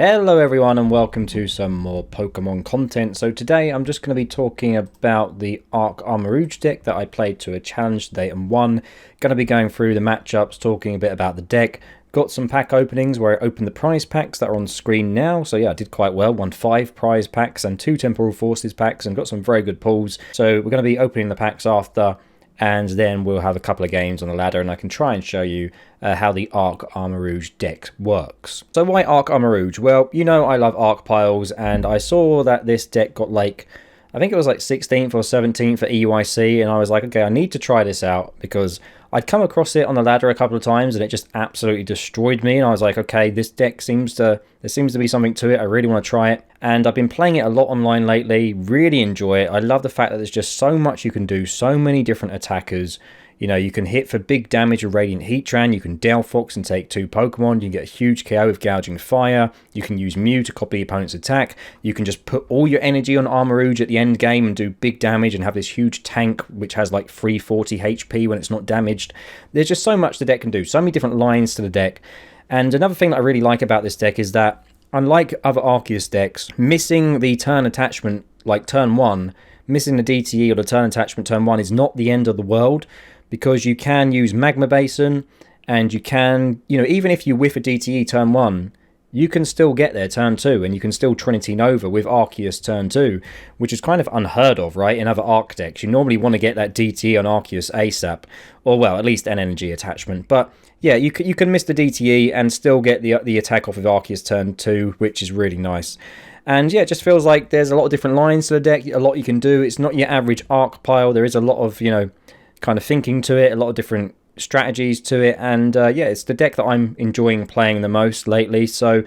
Hello everyone and welcome to some more Pokemon content. So today I'm just going to be talking about the Armarouge deck that I played to a challenge today and won. Going to be going through the matchups, talking a bit about the deck. Got some pack openings where I opened the prize packs that are on screen now. So yeah, I did quite well. Won 5 prize packs and 2 Temporal Forces packs and got some very good pulls. So we're going to be opening the packs after, and then we'll have a couple of games on the ladder and I can try and show you how the Arc Armarouge deck works. So why Arc Armarouge? Well, you know I love Arc piles, and I saw that this deck got like, I think it was like 16th or 17th for EUIC, and I was like, okay, I need to try this out because I'd come across it on the ladder a couple of times and it just absolutely destroyed me, and I was like, okay, this deck there seems to be something to it. I really want to try it, and I've been playing it a lot online lately. Really enjoy it. I love the fact that there's just so much you can do, so many different attackers. You know, you can hit for big damage with Radiant Heatran, you can Delphox and take 2 Pokemon, you can get a huge KO with Gouging Fire, you can use Mew to copy the opponent's attack, you can just put all your energy on Armarouge at the end game and do big damage and have this huge tank which has like 340 HP when it's not damaged. There's just so much the deck can do, so many different lines to the deck. And another thing that I really like about this deck is that, unlike other Arceus decks, missing the turn attachment like turn 1, missing the DTE or the turn attachment turn 1 is not the end of the world, because you can use Magma Basin, and you can, you know, even if you whiff a DTE turn 1, you can still get there turn 2, and you can still Trinity Nova with Arceus turn 2, which is kind of unheard of, right, in other Arc decks. You normally want to get that DTE on Arceus ASAP, or, well, at least an energy attachment. But, yeah, you can miss the DTE and still get the attack off of Arceus turn 2, which is really nice. And yeah, it just feels like there's a lot of different lines to the deck, a lot you can do. It's not your average Arc pile. There is a lot of, you know, kind of thinking to it, a lot of different strategies to it, and yeah, it's the deck that I'm enjoying playing the most lately. So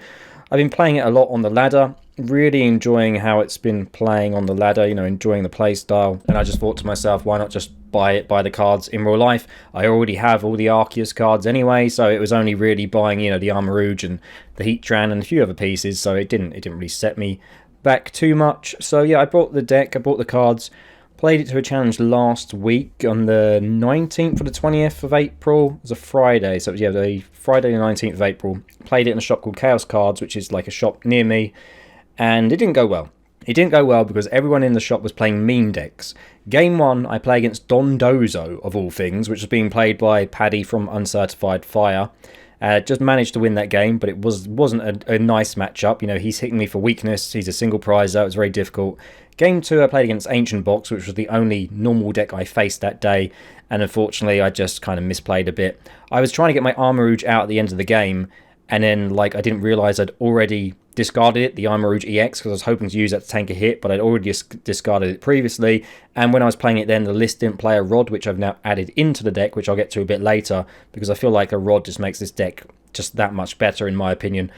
I've been playing it a lot on the ladder, really enjoying how it's been playing on the ladder, you know, enjoying the play style. And I just thought to myself, why not just buy the cards in real life? I already have all the Arceus cards anyway, so it was only really buying, you know, the Armarouge and the Heatran and a few other pieces, so it didn't really set me back too much. So yeah, I bought the deck, I bought the cards. Played it to a challenge last week on the 19th or the 20th of April. It was a Friday, so yeah, the Friday the 19th of April. Played it in a shop called Chaos Cards, which is like a shop near me, and it didn't go well. It didn't go well because everyone in the shop was playing meme decks. Game 1, I play against Dondozo, of all things, which was being played by Paddy from Uncertified Fire. Just managed to win that game, but it wasn't a nice matchup. You know, he's hitting me for weakness. He's a single prizer. It was very difficult. Game 2, I played against Ancient Box, which was the only normal deck I faced that day, and unfortunately, I just kind of misplayed a bit. I was trying to get my Armarouge out at the end of the game, and then, like, I didn't realise I'd already discarded it, the Armarouge EX, because I was hoping to use that to tank a hit, but I'd already discarded it previously, and when I was playing it then, the list didn't play a Rod, which I've now added into the deck, which I'll get to a bit later, because I feel like a Rod just makes this deck just that much better, in my opinion.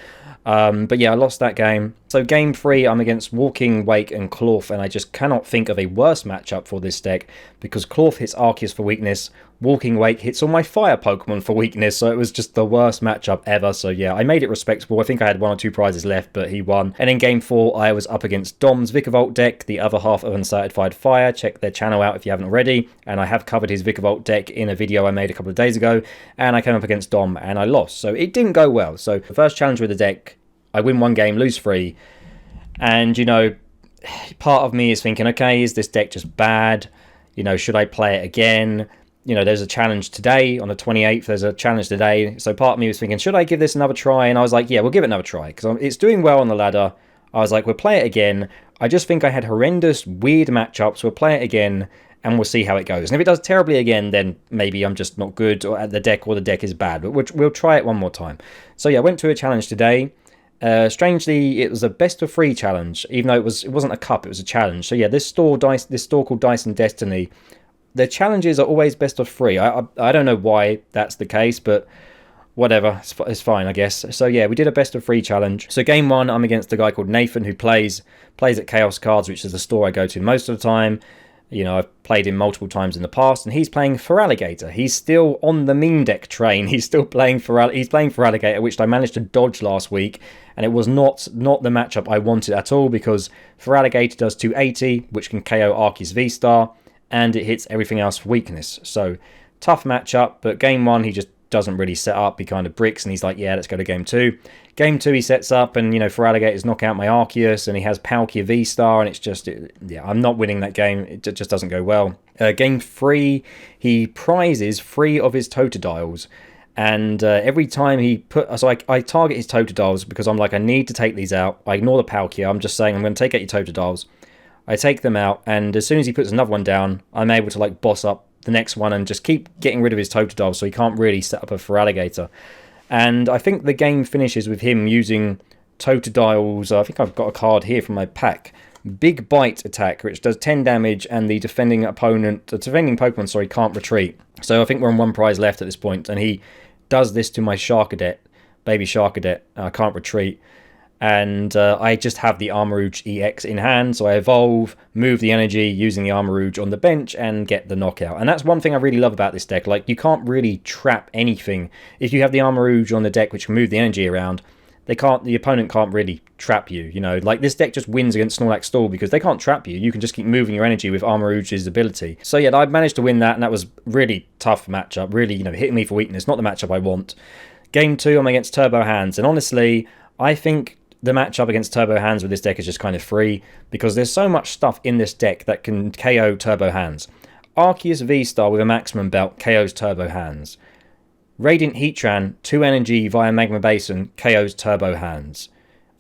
But yeah, I lost that game. So game 3, I'm against Walking Wake and Clorf, and I just cannot think of a worse matchup for this deck, because Clorf hits Arceus for weakness, Walking Wake hits all my fire Pokemon for weakness, so it was just the worst matchup ever. So yeah, I made it respectable. I think I had 1 or 2 prizes left, but he won. And in game 4, I was up against Dom's Vikavolt deck, the other half of Uncertified Fire. Check their channel out if you haven't already, and I have covered his Vikavolt deck in a video I made a couple of days ago, and I came up against Dom, and I lost. So it didn't go well. So the first challenge with the deck, I win 1 game, lose 3, and, you know, part of me is thinking, okay, is this deck just bad? You know, should I play it again? You know, there's a challenge today on the 28th, there's a challenge today, so part of me was thinking, should I give this another try? And I was like, yeah, we'll give it another try, because it's doing well on the ladder. I was like, we'll play it again. I just think I had horrendous, weird matchups, we'll play it again, and we'll see how it goes. And if it does terribly again, then maybe I'm just not good at the deck, or the deck is bad, but we'll try it one more time. So yeah, I went to a challenge today. Strangely, it was a best of 3 challenge, even though it wasn't a cup, it was a challenge. So yeah, this store called Dice and Destiny, their challenges are always best of 3. I don't know why that's the case, but whatever, it's fine, I guess. So yeah, we did a best of 3 challenge. So game 1, I'm against a guy called Nathan, who plays at Chaos Cards, which is the store I go to most of the time. You know, I've played him multiple times in the past, and he's playing Feraligatr. He's still on the meme deck train. He's still playing Feraligatr, which I managed to dodge last week, and it was not the matchup I wanted at all, because Feraligatr does 280, which can KO Arceus VSTAR, and it hits everything else for weakness. So tough matchup, but game 1 he just doesn't really set up. He kind of bricks and he's like, yeah, let's go to game 2. Game 2 he sets up and, you know, for alligators knock out my Arceus, and he has Palkia V-Star, and it's just, yeah, I'm not winning that game. It just doesn't go well. Game 3, he prizes 3 of his Totodiles. And every time he put... So I target his Totodiles because I'm like, I need to take these out. I ignore the Palkia. I'm just saying I'm going to take out your Totodiles. I take them out, and as soon as he puts another one down, I'm able to like boss up the next one and just keep getting rid of his Totodiles, so he can't really set up a Feraligatr. And I think the game finishes with him using Totodiles. I think I've got a card here from my pack. Big Bite attack, which does 10 damage, and the defending Pokemon, sorry, can't retreat. So I think we're on 1 prize left at this point, and he does this to my Charcadet, baby Charcadet. I can't retreat. And I just have the Armarouge EX in hand, so I evolve, move the energy using the Armarouge on the bench, and get the knockout. And that's one thing I really love about this deck. Like, you can't really trap anything. If you have the Armarouge on the deck, which can move the energy around, the opponent can't really trap you, you know. Like, this deck just wins against Snorlax Stall because they can't trap you. You can just keep moving your energy with Armarouge's ability. So yeah, I managed to win that, and that was really tough matchup. Really, you know, hitting me for weakness, not the matchup I want. Game 2, I'm against Turbo Hands, and honestly, I think the matchup against Turbo Hands with this deck is just kind of free, because there's so much stuff in this deck that can KO Turbo Hands. Arceus V-Star with a Maximum Belt KOs Turbo Hands. Radiant Heatran, 2 energy via Magma Basin, KOs Turbo Hands.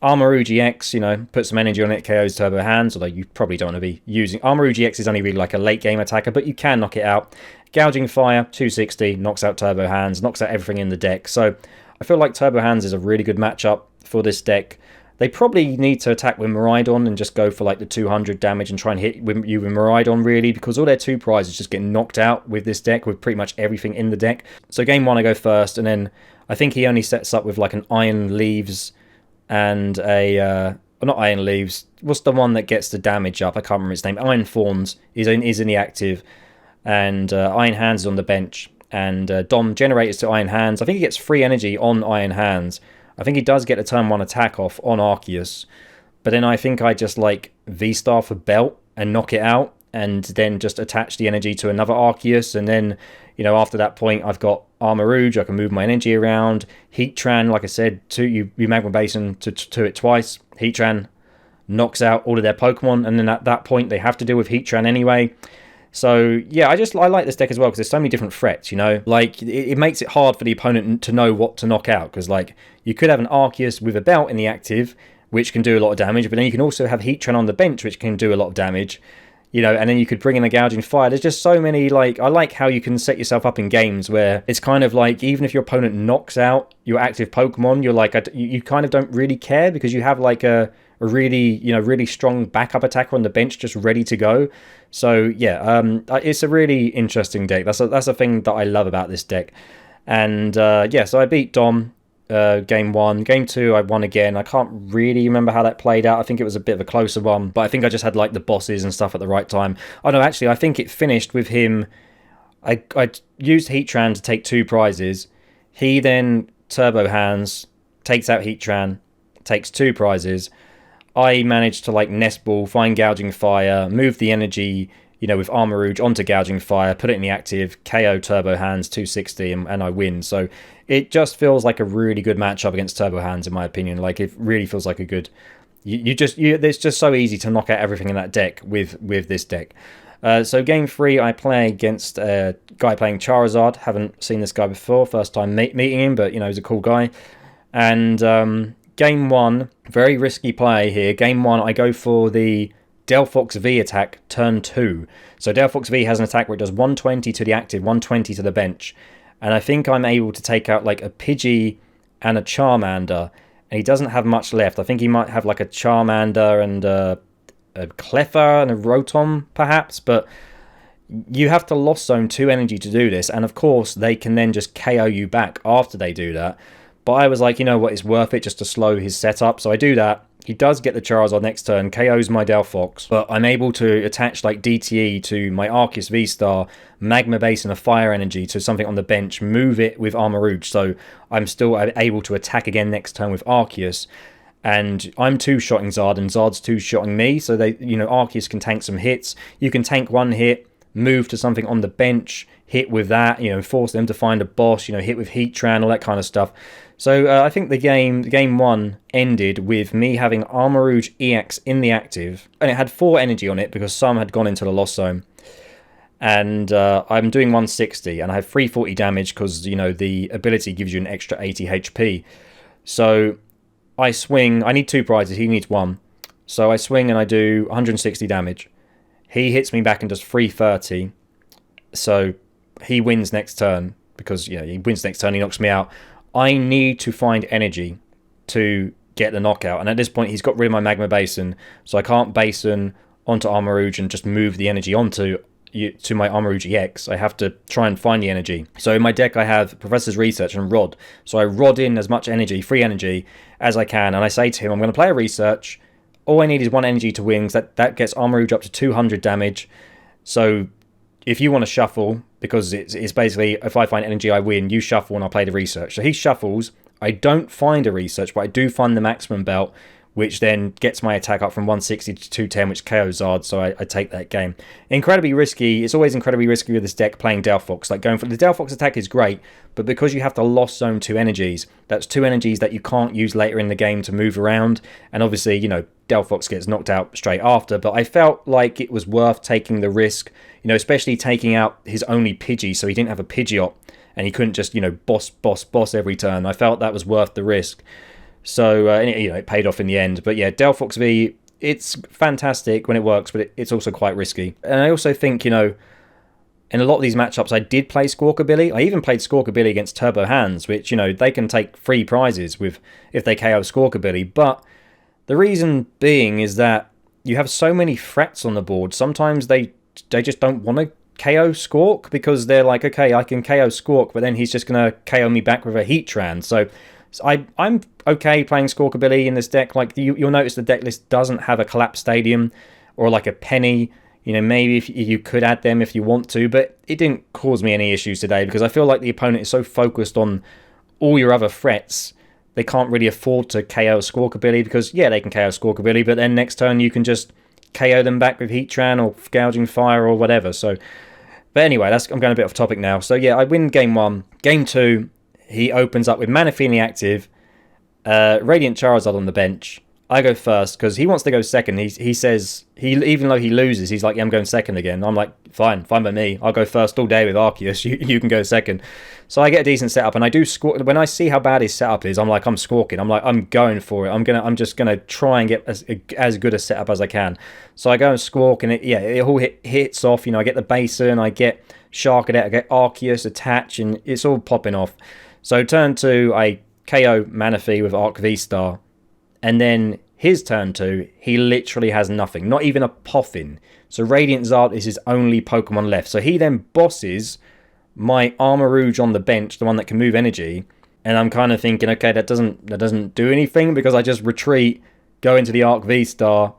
Armarouge EX, you know, put some energy on it, KOs Turbo Hands, although you probably don't want to be using... Armarouge EX is only really like a late game attacker, but you can knock it out. Gouging Fire, 260, knocks out Turbo Hands, knocks out everything in the deck. So I feel like Turbo Hands is a really good matchup for this deck. They probably need to attack with Miraidon and just go for like the 200 damage and try and hit you with Miraidon, really, because all their 2 prizes just get knocked out with this deck, with pretty much everything in the deck. So game 1 I go first, and then I think he only sets up with like an Iron Leaves and a... not Iron Leaves, what's the one that gets the damage up? I can't remember its name. Iron Thorns is in the active, and Iron Hands is on the bench, and Dom generators to Iron Hands. I think he gets free energy on Iron Hands. I think he does get a turn 1 attack off on Arceus, but then I think I just like V-Star for Belt and knock it out, and then just attach the energy to another Arceus, and then, you know, after that point I've got Armarouge, I can move my energy around. Heatran, like I said, you Magma Basin to it twice. Heatran knocks out all of their Pokemon, and then at that point they have to deal with Heatran anyway. So yeah, I like this deck as well because there's so many different threats, you know. Like, it makes it hard for the opponent to know what to knock out, because like, you could have an Arceus with a Belt in the active, which can do a lot of damage, but then you can also have Heatran on the bench, which can do a lot of damage, you know, and then you could bring in a Gouging Fire. There's just so many, like, I like how you can set yourself up in games where it's kind of like, even if your opponent knocks out your active Pokemon, you're like, you kind of don't really care, because you have like a really, you know, really strong backup attacker on the bench just ready to go. So yeah, it's a really interesting deck. That's a thing that I love about this deck. And yeah, so I beat Dom game 1. Game 2 I won again. I can't really remember how that played out. I think it was a bit of a closer one, but I think I just had like the bosses and stuff at the right time. Oh no, actually I think it finished with him. I used Heatran to take 2 prizes. He then Turbo Hands, takes out Heatran, takes 2 prizes. I managed to like Nest Ball, find Gouging Fire, move the energy, you know, with Armarouge onto Gouging Fire, put it in the active, KO Turbo Hands 260, and I win. So it just feels like a really good matchup against Turbo Hands, in my opinion. Like, it really feels like a good... it's just so easy to knock out everything in that deck with this deck. So game 3, I play against a guy playing Charizard. Haven't seen this guy before, first time meeting him, but you know, he's a cool guy. And game 1, very risky play here. Game 1, I go for the Delphox V attack, turn 2. So Delphox V has an attack where it does 120 to the active, 120 to the bench. And I think I'm able to take out like a Pidgey and a Charmander. And he doesn't have much left. I think he might have like a Charmander and a Cleffa and a Rotom, perhaps. But you have to Lost Zone 2 energy to do this. And of course, they can then just KO you back after they do that. But I was like, you know what, it's worth it just to slow his setup. So I do that. He does get the Charizard next turn, KOs my Delphox. But I'm able to attach like DTE to my Arceus V-Star, Magma Basin of Fire Energy to something on the bench, move it with Armarouge. So I'm still able to attack again next turn with Arceus. And I'm 2-shotting Zard, and Zard's 2-shotting me. So they, you know, Arceus can tank some hits. You can tank 1 hit, move to something on the bench, hit with that, you know, force them to find a boss, you know, hit with Heatran, all that kind of stuff. So I think the game 1 ended with me having Armarouge EX in the active, and it had 4 energy on it because some had gone into the lost zone. And I'm doing 160, and I have 340 damage because, you know, the ability gives you an extra 80 HP. So I swing. I need 2 prizes. He needs 1. So I swing and I do 160 damage. He hits me back and does 330. So he wins next turn because, you know, he wins next turn. He knocks me out. I need to find energy to get the knockout. And at this point, he's got rid of my Magma Basin. So I can't Basin onto Armarouge and just move the energy onto to my Armarouge EX. I have to try and find the energy. So in my deck, I have Professor's Research and Rod. So I rod in as much energy, free energy, as I can. And I say to him, I'm going to play a Research. All I need is 1 energy to wings. That gets Armarouge up to 200 damage. So if you want to shuffle, because it's basically, if I find energy, I win. You shuffle and I'll play the Research. So he shuffles. I don't find a Research, but I do find the Maximum Belt, which then gets my attack up from 160 to 210, which KOs Zard, so I take that game. Incredibly risky. It's always incredibly risky with this deck playing Delphox. Like, going for the Delphox attack is great, but because you have to lost zone 2 energies, that's 2 energies that you can't use later in the game to move around, and obviously, you know, Delphox gets knocked out straight after, but I felt like it was worth taking the risk, you know, especially taking out his only Pidgey, so he didn't have a Pidgeot, and he couldn't just, you know, boss every turn. I felt that was worth the risk. So, you know, it paid off in the end. But yeah, Delphox V, it's fantastic when it works, but it's also quite risky. And I also think, you know, in a lot of these matchups, I did play Squawkabilly. I even played Squawkabilly against Turbo Hands, which, you know, they can take 3 prizes with if they KO Squawkabilly. But the reason being is that you have so many threats on the board. Sometimes they just don't want to KO Squawk because they're like, okay, I can KO Squawk, but then he's just going to KO me back with a Heatran. So I'm okay playing Squawkabilly in this deck. Like, you'll notice the deck list doesn't have a Collapse Stadium or like a Penny. You know, maybe if you could add them if you want to, but it didn't cause me any issues today because I feel like the opponent is so focused on all your other threats, they can't really afford to KO Squawkabilly because, yeah, they can KO Squawkabilly, but then next turn you can just KO them back with Heatran or Gouging Fire or whatever. So, but anyway, I'm going a bit off topic now. So yeah, I win game 1. Game 2, he opens up with Manaphy in the active, Radiant Charizard on the bench. I go first because he wants to go second. He says, even though he loses, he's like, yeah, I'm going second again. I'm like, fine by me. I'll go first all day with Arceus. You can go second. So I get a decent setup, and I do score. When I see how bad his setup is, I'm like, I'm squawking. I'm like, I'm going for it. I'm just gonna try and get as good a setup as I can. So I go and squawk, and it all hits off. You know, I get the Basin, I get Charcadet, I get Arceus attach, and it's all popping off. So turn 2, I KO Manaphy with Arc V-Star. And then his turn 2, he literally has nothing. Not even a Poffin. So Radiant Zard is his only Pokemon left. So he then bosses my Armarouge on the bench, the one that can move energy. And I'm kind of thinking, okay, that doesn't do anything because I just retreat, go into the Arc V-Star,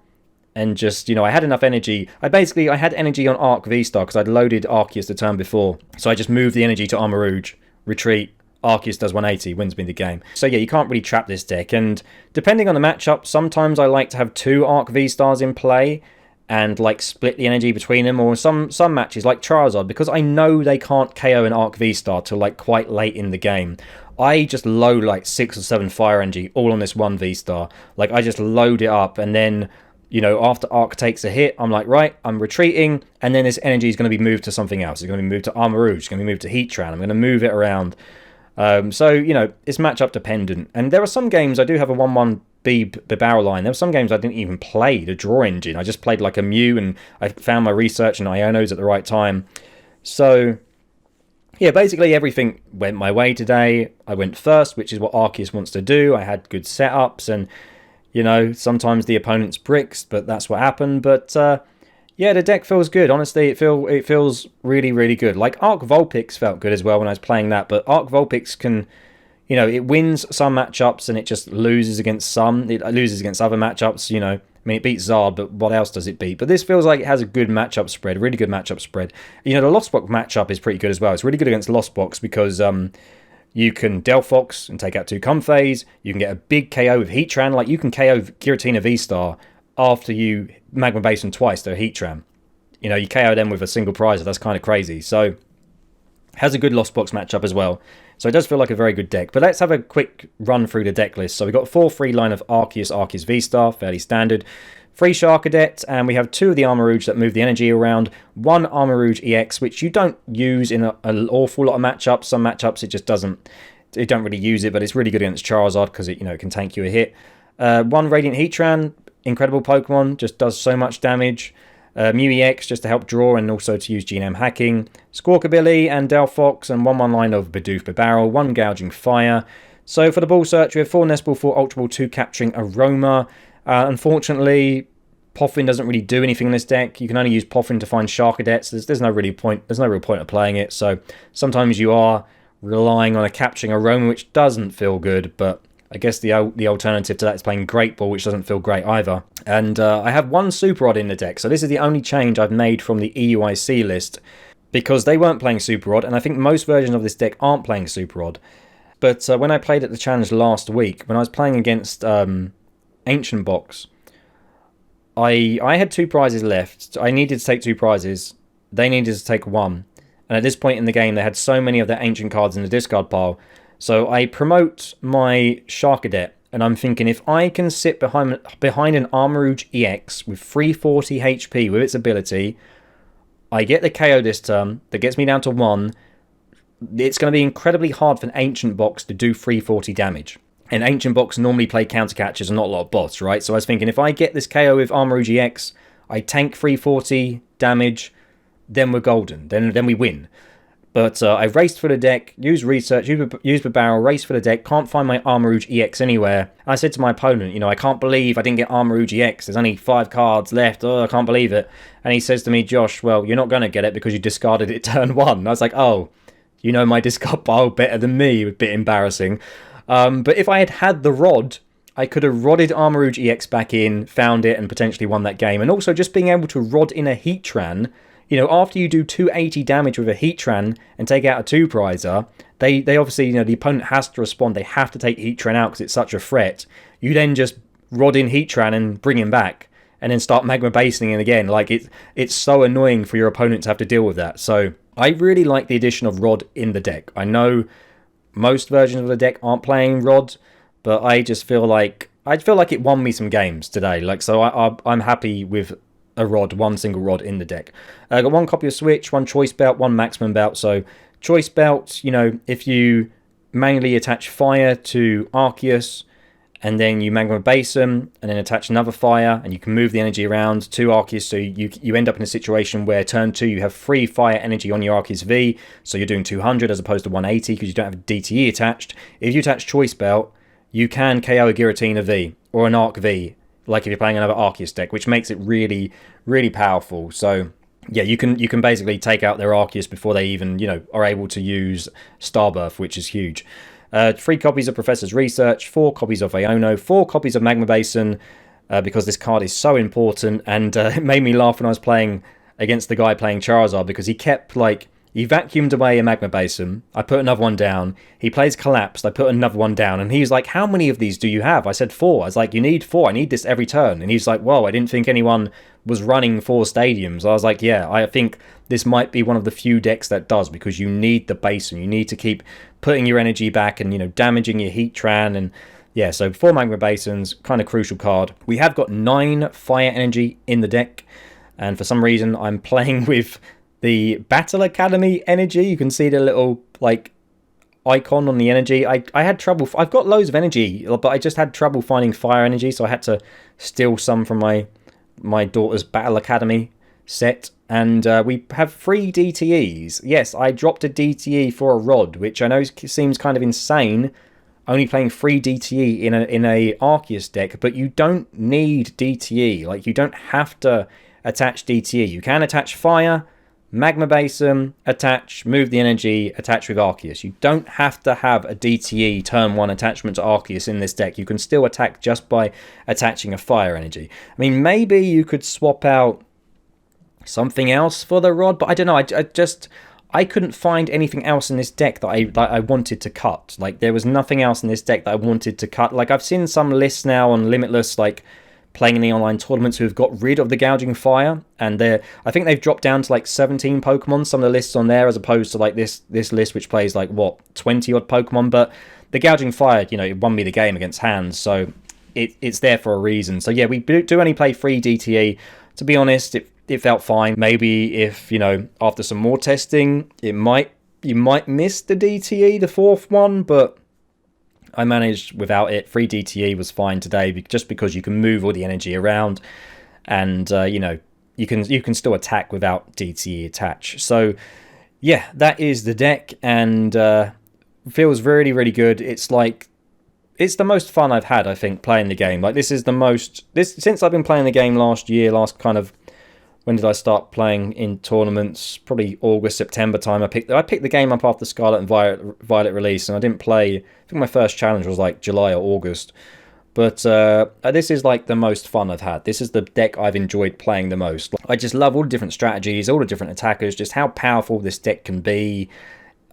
and just, you know, I had enough energy. I had energy on Arc V-Star because I'd loaded Arceus the turn before. So I just moved the energy to Armarouge, retreat, Arceus does 180, wins me the game. So yeah, you can't really trap this deck, and depending on the matchup, sometimes I like to have 2 Arc V-Stars in play and like split the energy between them, or some matches like Charizard, because I know they can't KO an Arc V-Star till like quite late in the game. I just load like 6 or 7 fire energy all on this 1 V-Star. Like, I just load it up, and then, you know, after Arc takes a hit, I'm like, right, I'm retreating, and then this energy is going to be moved to something else. It's going to be moved to Armarouge, it's going to be moved to Heatran, I'm going to move it around. So, you know, it's matchup dependent. And there are some games, I do have a 1-1 Bibarel line. There were some games I didn't even play the draw engine. I just played like a Mew, and I found my Research and Ionos at the right time. So, yeah, basically everything went my way today. I went first, which is what Arceus wants to do. I had good setups, and, you know, sometimes the opponent's bricks, but that's what happened. But, yeah, the deck feels good. Honestly, it feels really, really good. Like, Arc Vulpix felt good as well when I was playing that, but Arc Vulpix can, you know, it wins some matchups and it just loses against some. It loses against other matchups, you know. I mean, it beats Zard, but what else does it beat? But this feels like it has a good matchup spread, really good matchup spread. You know, the Lost Box matchup is pretty good as well. It's really good against Lost Box because you can Delphox and take out 2 Comfays. You can get a big KO with Heatran. Like, you can KO Giratina V-Star after you Magma Basin twice to Heatran. You know, you KO them with a single prizer. That's kind of crazy. So, has a good Lost Box matchup as well. So it does feel like a very good deck. But let's have a quick run through the deck list. So we've got 4 free line of Arceus V-Star, fairly standard. 3 Charcadet, and we have 2 of the Armarouge that move the energy around. 1 Armarouge EX, which you don't use in an awful lot of matchups. Some matchups it just doesn't. You don't really use it, but it's really good against Charizard because it, it can tank you a hit. 1 Radiant Heatran, incredible Pokemon, just does so much damage. Mew EX just to help draw and also to use GNM hacking. Squawkabilly and Delphox, and 1 line of Bidoof Bibarel, 1 Gouging Fire. So for the ball search, we have 4 Nest Ball, 4 Ultra Ball, 2 Capturing Aroma. Unfortunately, Poffin doesn't really do anything in this deck. You can only use Poffin to find Charcadets. There's no real point of playing it. So sometimes you are relying on a Capturing Aroma, which doesn't feel good, but I guess the alternative to that is playing Great Ball, which doesn't feel great either. And I have 1 Super Rod in the deck, so this is the only change I've made from the EUIC list, because they weren't playing Super Rod, and I think most versions of this deck aren't playing Super Rod. But when I played at the challenge last week, when I was playing against Ancient Box, I had 2 prizes left. I needed to take 2 prizes. They needed to take 1. And at this point in the game, they had so many of their Ancient cards in the discard pile. So I promote my Charcadet, and I'm thinking if I can sit behind an Armarouge EX with 340 HP with its ability, I get the KO this turn, that gets me down to 1. It's going to be incredibly hard for an Ancient Box to do 340 damage. And Ancient Box normally play counter catchers and not a lot of bots, right? So I was thinking if I get this KO with Armarouge EX, I tank 340 damage, then we're golden. Then we win. But I raced for the deck, used research, used the barrel, raced for the deck, can't find my Armarouge EX anywhere. And I said to my opponent, I can't believe I didn't get Armarouge EX. There's only 5 cards left. Oh, I can't believe it. And he says to me, Josh, well, you're not going to get it because you discarded it turn 1. And I was like, oh, you know my discard pile better than me. A bit embarrassing. But if I had had the Rod, I could have rodded Armarouge EX back in, found it, and potentially won that game. And also just being able to rod in a Heatran, after you do 280 damage with a Heatran and take out a 2-prizer, they obviously, the opponent has to respond. They have to take Heatran out because it's such a threat. You then just rod in Heatran and bring him back, and then start Magma Basoning it again. Like, it's so annoying for your opponent to have to deal with that. So I really like the addition of Rod in the deck. I know most versions of the deck aren't playing Rod, but I just feel like it won me some games today. So I'm happy with a Rod, 1 single Rod in the deck. I got 1 copy of Switch, 1 Choice Belt, 1 Maximum Belt. So Choice Belt, if you manually attach Fire to Arceus, and then you Magma Basin, and then attach another Fire, and you can move the energy around to Arceus, so you end up in a situation where turn 2 you have 3 Fire energy on your Arceus V, so you're doing 200 as opposed to 180 because you don't have a DTE attached. If you attach Choice Belt, you can KO a Giratina V or an Arc V, like if you're playing another Arceus deck, which makes it really, really powerful. So yeah, you can basically take out their Arceus before they even, are able to use Starbirth, which is huge. 3 copies of Professor's Research, 4 copies of Iono, 4 copies of Magma Basin, because this card is so important, and it made me laugh when I was playing against the guy playing Charizard, because he kept, he vacuumed away a Magma Basin, I put another one down, he plays Collapsed, I put another one down, and he's like, how many of these do you have? I said 4. I was like, you need 4, I need this every turn. And he's like, whoa, I didn't think anyone was running 4 stadiums. I was like, yeah, I think this might be one of the few decks that does, because you need the Basin, you need to keep putting your energy back and, damaging your Heatran, and yeah, so 4 Magma Basins, kind of crucial card. We have got 9 Fire energy in the deck, and for some reason I'm playing with the Battle Academy energy. You can see the little icon on the energy. I had trouble. I've got loads of energy, but I just had trouble finding Fire energy, so I had to steal some from my daughter's Battle Academy set. And we have 3 DTEs. Yes, I dropped a DTE for a Rod, which I know seems kind of insane, only playing 3 DTE in a Arceus deck, but you don't need DTE. You don't have to attach DTE. You can attach Fire, Magma Basin, attach, move the energy, attach with Arceus. You don't have to have a DTE turn 1 attachment to Arceus in this deck. You can still attack just by attaching a Fire energy. I mean, maybe you could swap out something else for the Rod, but I don't know. I couldn't find anything else in this deck that I wanted to cut. There was nothing else in this deck that I wanted to cut. I've seen some lists now on Limitless, playing in the online tournaments who have got rid of the Gouging Fire, and I think they've dropped down to like 17 Pokemon, some of the lists on there, as opposed to like this list which plays like, what, 20 odd Pokemon. But the Gouging Fire, you know, it won me the game against hands, so it's there for a reason. So yeah, we do only play 3 DTE. To be honest, it felt fine. Maybe if, you know, after some more testing, you might miss the DTE, the 4th one, but I managed without it. 3 DTE was fine today, just because you can move all the energy around, and you know, you can still attack without DTE attached. So yeah, that is the deck, and feels really, really good. It's the most fun I've had, I think, playing the game. Like, this is the most since I've been playing the game last year. Last kind of, when did I start playing in tournaments? Probably August, September time. I picked the game up after Scarlet and Violet release, and I didn't play. I think my first challenge was like July or August. But this is like the most fun I've had. This is the deck I've enjoyed playing the most. I just love all the different strategies, all the different attackers, just how powerful this deck can be.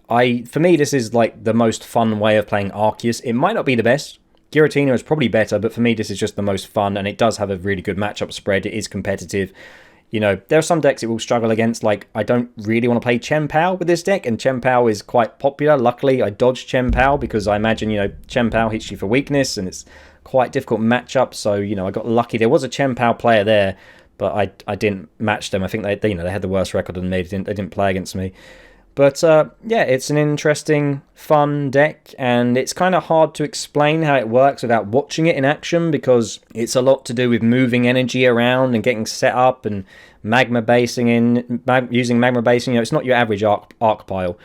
For me, this is like the most fun way of playing Arceus. It might not be the best. Giratina is probably better, but for me, this is just the most fun, and it does have a really good matchup spread. It is competitive. You know, there are some decks it will struggle against. Like, I don't really want to play Chien-Pao with this deck, and Chien-Pao is quite popular. Luckily, I dodged Chien-Pao because I imagine, you know, Chien-Pao hits you for weakness, and it's quite difficult matchup. So, you know, I got lucky. There was a Chien-Pao player there, but I didn't match them. I think they you know, they had the worst record than me. They didn't play against me. But yeah, it's an interesting, fun deck, and it's kind of hard to explain how it works without watching it in action, because it's a lot to do with moving energy around and getting set up and magma basing using magma basing. You know, it's not your average arc pile.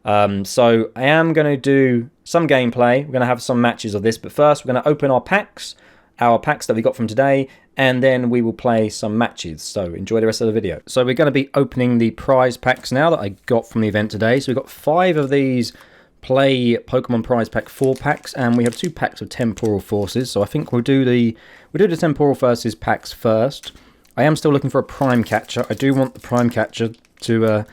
So I am going to do some gameplay. We're going to have some matches of this, but first we're going to open our packs that we got from today, and then we will play some matches. So enjoy the rest of the video. So we're going to be opening the prize packs now that I got from the event today. So we've got 5 of these Play Pokemon Prize Pack 4 packs, and we have 2 packs of Temporal Forces. So I think we'll do the Temporal Forces packs first. I am still looking for a Prime Catcher. I do want the Prime Catcher to...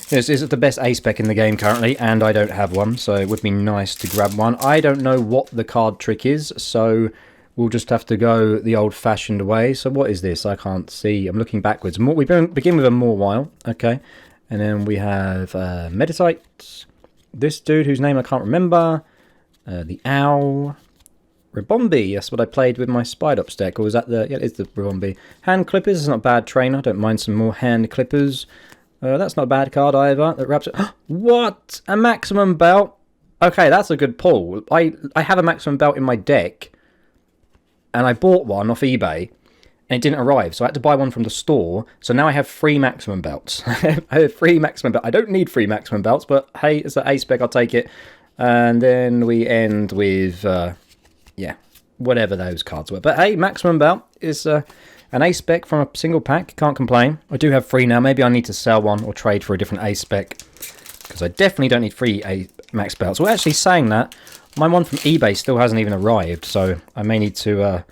This is the best A-spec in the game currently, and I don't have one, so it would be nice to grab one. I don't know what the card trick is, so we'll just have to go the old-fashioned way. So what is this? I can't see. I'm looking backwards. We begin with a Mawile, okay. And then we have Meditite. This dude whose name I can't remember. The Owl. Ribombee, that's what I played with my Spidops deck. Or was that the... Yeah, it's the Ribombee. Hand Clippers is not a bad trainer. I don't mind some more Hand Clippers. That's not a bad card either. That wraps it. What? A Maximum Belt? Okay, that's a good pull. I have a Maximum Belt in my deck, and I bought one off eBay, and it didn't arrive, so I had to buy one from the store. So now I have 3 Maximum Belts. I have 3 Maximum Belts. I don't need 3 Maximum Belts, but hey, it's an A-spec, I'll take it. And then we end with, yeah, whatever those cards were. But hey, Maximum Belt is an A-spec from a single pack. Can't complain. I do have 3 now. Maybe I need to sell one or trade for a different A-spec, because I definitely don't need 3 Max Belts. Well, actually, saying that, my one from eBay still hasn't even arrived, so I may need to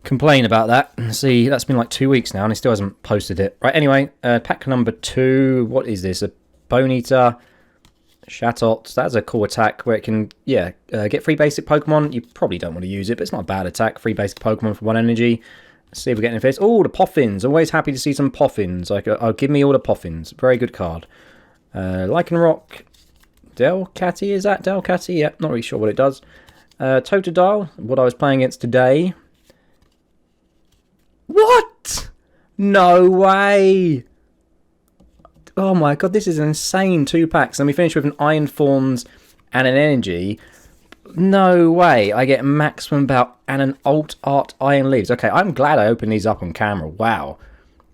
complain about that. See, that's been like 2 weeks now, and he still hasn't posted it. Right, anyway, pack number 2. What is this? A Ponyta, Chatot. That's a cool attack where it can, yeah, get 3 basic Pokemon. You probably don't want to use it, but it's not a bad attack. 3 basic Pokemon for 1 energy. Let's see if we get any face. Oh, the Poffins. Always happy to see some Poffins. I'll give me all the Poffins. Very good card. Lycanroc. Delcatty, is that Delcatty? Yep, not really sure what it does. Totodile, what I was playing against today. What? No way! Oh my god, this is an insane 2 packs. And we finish with an Iron Thorns and an Energy. No way, I get Maximum Belt and an Alt Art Iron Leaves. Okay, I'm glad I opened these up on camera. Wow.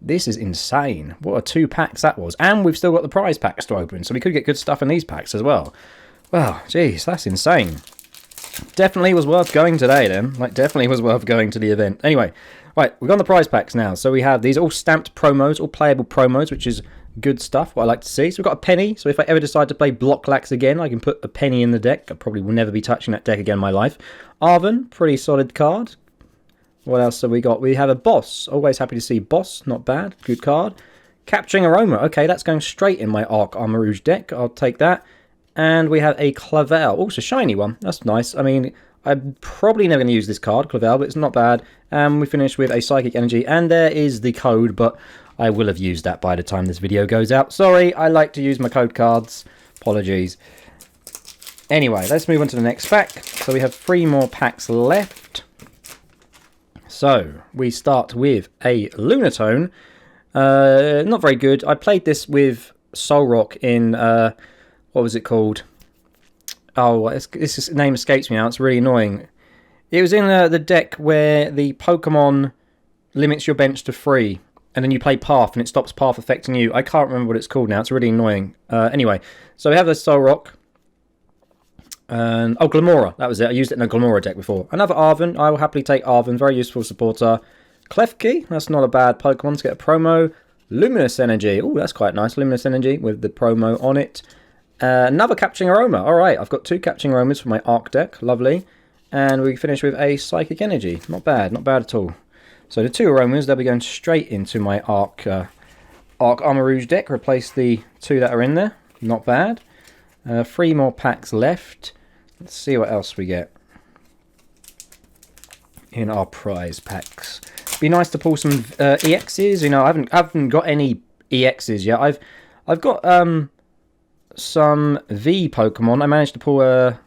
This is insane. What a 2 packs that was. And we've still got the prize packs to open, so we could get good stuff in these packs as well. Well, jeez, that's insane. Definitely was worth going today then. Like, definitely was worth going to the event. Anyway, right, we've got the prize packs now. So we have these all stamped promos, all playable promos, which is good stuff, what I like to see. So we've got a penny. So if I ever decide to play Blocklax again, I can put a penny in the deck. I probably will never be touching that deck again in my life. Arven, pretty solid card. What else have we got? We have a Boss. Always happy to see Boss. Not bad. Good card. Capturing Aroma. Okay, that's going straight in my Arc Armarouge deck. I'll take that. And we have a Clavel. Also, shiny one. That's nice. I mean, I'm probably never going to use this card, Clavel, but it's not bad. And we finish with a Psychic Energy, and there is the code, but I will have used that by the time this video goes out. Sorry, I like to use my code cards. Apologies. Anyway, let's move on to the next pack. So we have 3 more packs left. So we start with a Lunatone. Not very good. I played this with Solrock in, what was it called? Oh, this name escapes me now. It's really annoying. It was in the deck where the Pokemon limits your bench to 3. And then you play PAF and it stops PAF affecting you. I can't remember what it's called now. It's really annoying. Anyway, so we have the Solrock. And, oh, Glamora. That was it. I used it in a Glamora deck before. Another Arven. I will happily take Arven. Very useful supporter. Klefki. That's not a bad Pokemon to get a promo. Luminous Energy. Oh, that's quite nice. Luminous Energy with the promo on it. Another Capturing Aroma. Alright, I've got 2 Capturing Aromas for my Arc deck. Lovely. And we finish with a Psychic Energy. Not bad. Not bad at all. So the 2 Aromas, they'll be going straight into my Arc Armarouge deck. Replace the 2 that are in there. Not bad. 3 more packs left. Let's see what else we get in our prize packs. Be nice to pull some EXs. You know, I haven't got any EXs yet. I've got some V Pokemon. I managed to pull a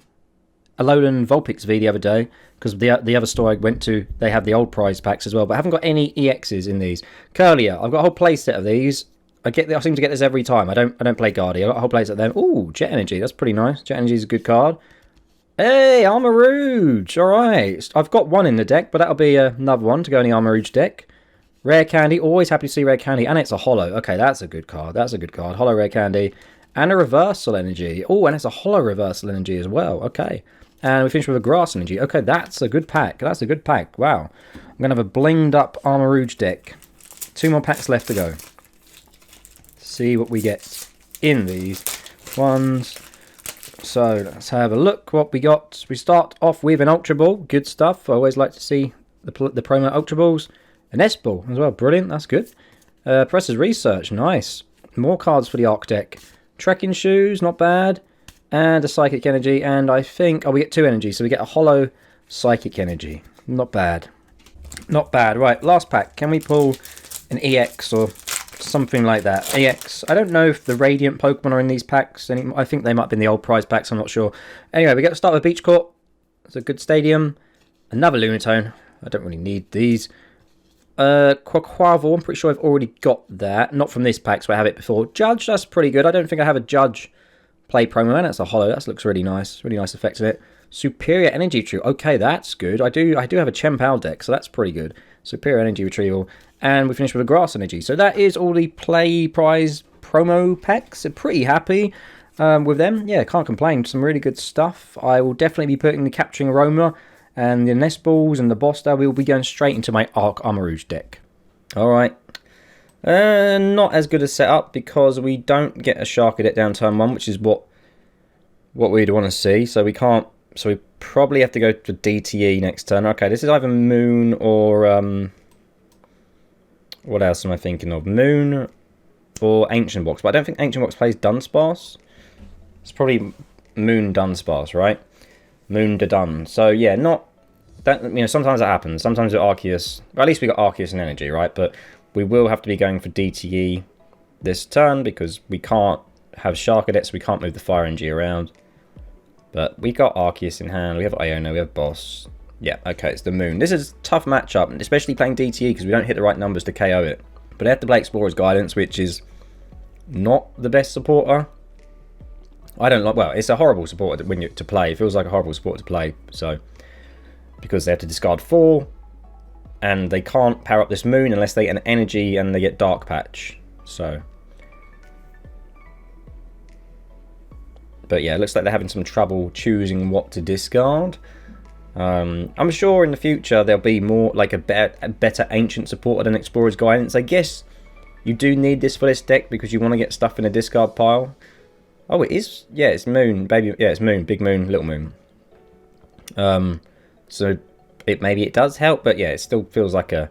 Alolan Vulpix V the other day because the other store I went to, they have the old prize packs as well. But I haven't got any EXs in these. Curlier, I've got a whole play set of these. I seem to get this every time. I don't play Guardy. I've got a whole play set of them. Ooh, Jet Energy. That's pretty nice. Jet Energy is a good card. Hey, Armarouge. All right. I've got 1 in the deck, but that'll be another one to go in the Armarouge deck. Rare Candy. Always happy to see Rare Candy. And it's a Holo. Okay, that's a good card. That's a good card. Holo Rare Candy. And a Reversal Energy. Oh, and it's a Holo Reversal Energy as well. Okay. And we finish with a Grass Energy. Okay, that's a good pack. That's a good pack. Wow. I'm going to have a blinged up Armarouge deck. 2 more packs left to go. See what we get in these ones. So let's have a look what we got. We start off with an Ultra Ball. Good stuff. I always like to see the promo Ultra Balls. A Nest Ball as well. Brilliant. That's good. Presses Research. Nice. More cards for the Arc deck. Trekking Shoes. Not bad. And a Psychic Energy. And I think... oh, we get 2 energy. So we get a Holo Psychic Energy. Not bad. Not bad. Right. Last pack. Can we pull an EX or... something like that. EX. I don't know if the Radiant Pokemon are in these packs anymore. I think they might have been the old prize packs. I'm not sure. Anyway, we get to start with Beach Court. It's a good stadium. Another Lunatone. I don't really need these. Quaquaval. I'm pretty sure I've already got that. Not from this pack, so I have it before. Judge. That's pretty good. I don't think I have a Judge play promo. And that's a Holo. That looks really nice. Really nice effect in it. Superior Energy Retrieval. Okay, that's good. I do have a Chempal deck, so that's pretty good. Superior Energy Retrieval. And we finish with a Grass Energy. So that is all the play prize promo packs. I'm pretty happy with them. Yeah, can't complain. Some really good stuff. I will definitely be putting the Capturing Aroma and the Nest Balls and the Bosta. We will be going straight into my Arc Armarouge deck. Alright. Not as good a setup because we don't get a Charcadet down turn 1, which is what we'd want to see. So we can't... so we probably have to go to DTE next turn. Okay, this is either Moon or... what else am I thinking of? Moon or Ancient Box. But I don't think Ancient Box plays Dunsparce. It's probably Moon Dunsparce, right? Moon to Dun. So yeah, not that, you know, sometimes that happens. Sometimes with Arceus, well, at least we got Arceus and Energy, right? But we will have to be going for DTE this turn because we can't have Charcadet, so we can't move the Fire Energy around. But we got Arceus in hand. We have Iono. We have Boss. Yeah, okay, it's the Moon. This is a tough matchup, especially playing DTE because we don't hit the right numbers to KO it. But I have to play Explorer's Guidance, which is not the best supporter. I don't like... well, it's a horrible supporter to play. It feels like a horrible supporter to play. So, because they have to discard 4, and they can't power up this Moon unless they get an Energy and they get Dark Patch. So... but yeah, it looks like they're having some trouble choosing what to discard. I'm sure in the future there'll be more like a better Ancient supporter than Explorer's Guidance. I guess you do need this for this deck because you want to get stuff in a discard pile. Oh, it is. Yeah, it's Moon, baby. Yeah, it's Moon, Big Moon, Little Moon. So maybe it does help, but yeah, it still feels like a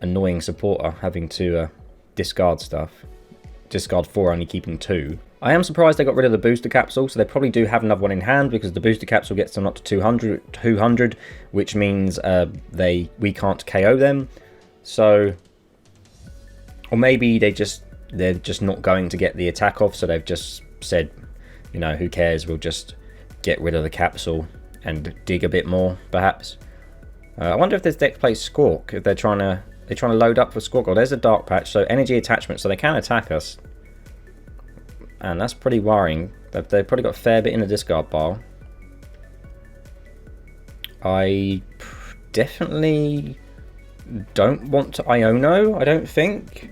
annoying supporter having to discard stuff. Discard 4, only keeping 2. I am surprised they got rid of the booster capsule, so they probably do have another one in hand, because the booster capsule gets them up to 200, which means we can't KO them. So, or maybe they're just not going to get the attack off, so they've just said, you know, who cares, we'll just get rid of the capsule and dig a bit more, perhaps. I wonder if this deck plays Squawk, if they're trying to load up for Squawk. Oh, there's a dark patch, so energy attachment, so they can attack us. And that's pretty worrying. They've probably got a fair bit in the discard pile. I definitely don't want to Iono, I don't think.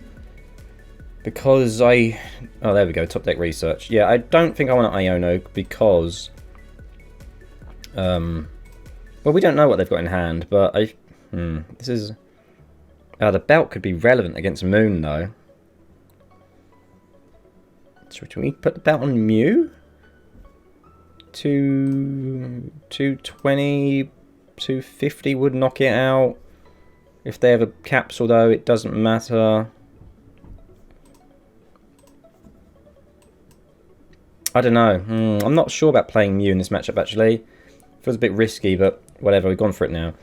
Because oh, there we go, top deck research. Yeah, I don't think I want to Iono because... well, we don't know what they've got in hand, but this is... the belt could be relevant against Moon, though. Should we put the belt on Mew? 220, 250 would knock it out. If they have a capsule, though, it doesn't matter. I don't know. I'm not sure about playing Mew in this matchup, actually. Feels a bit risky, but whatever. We've gone for it now.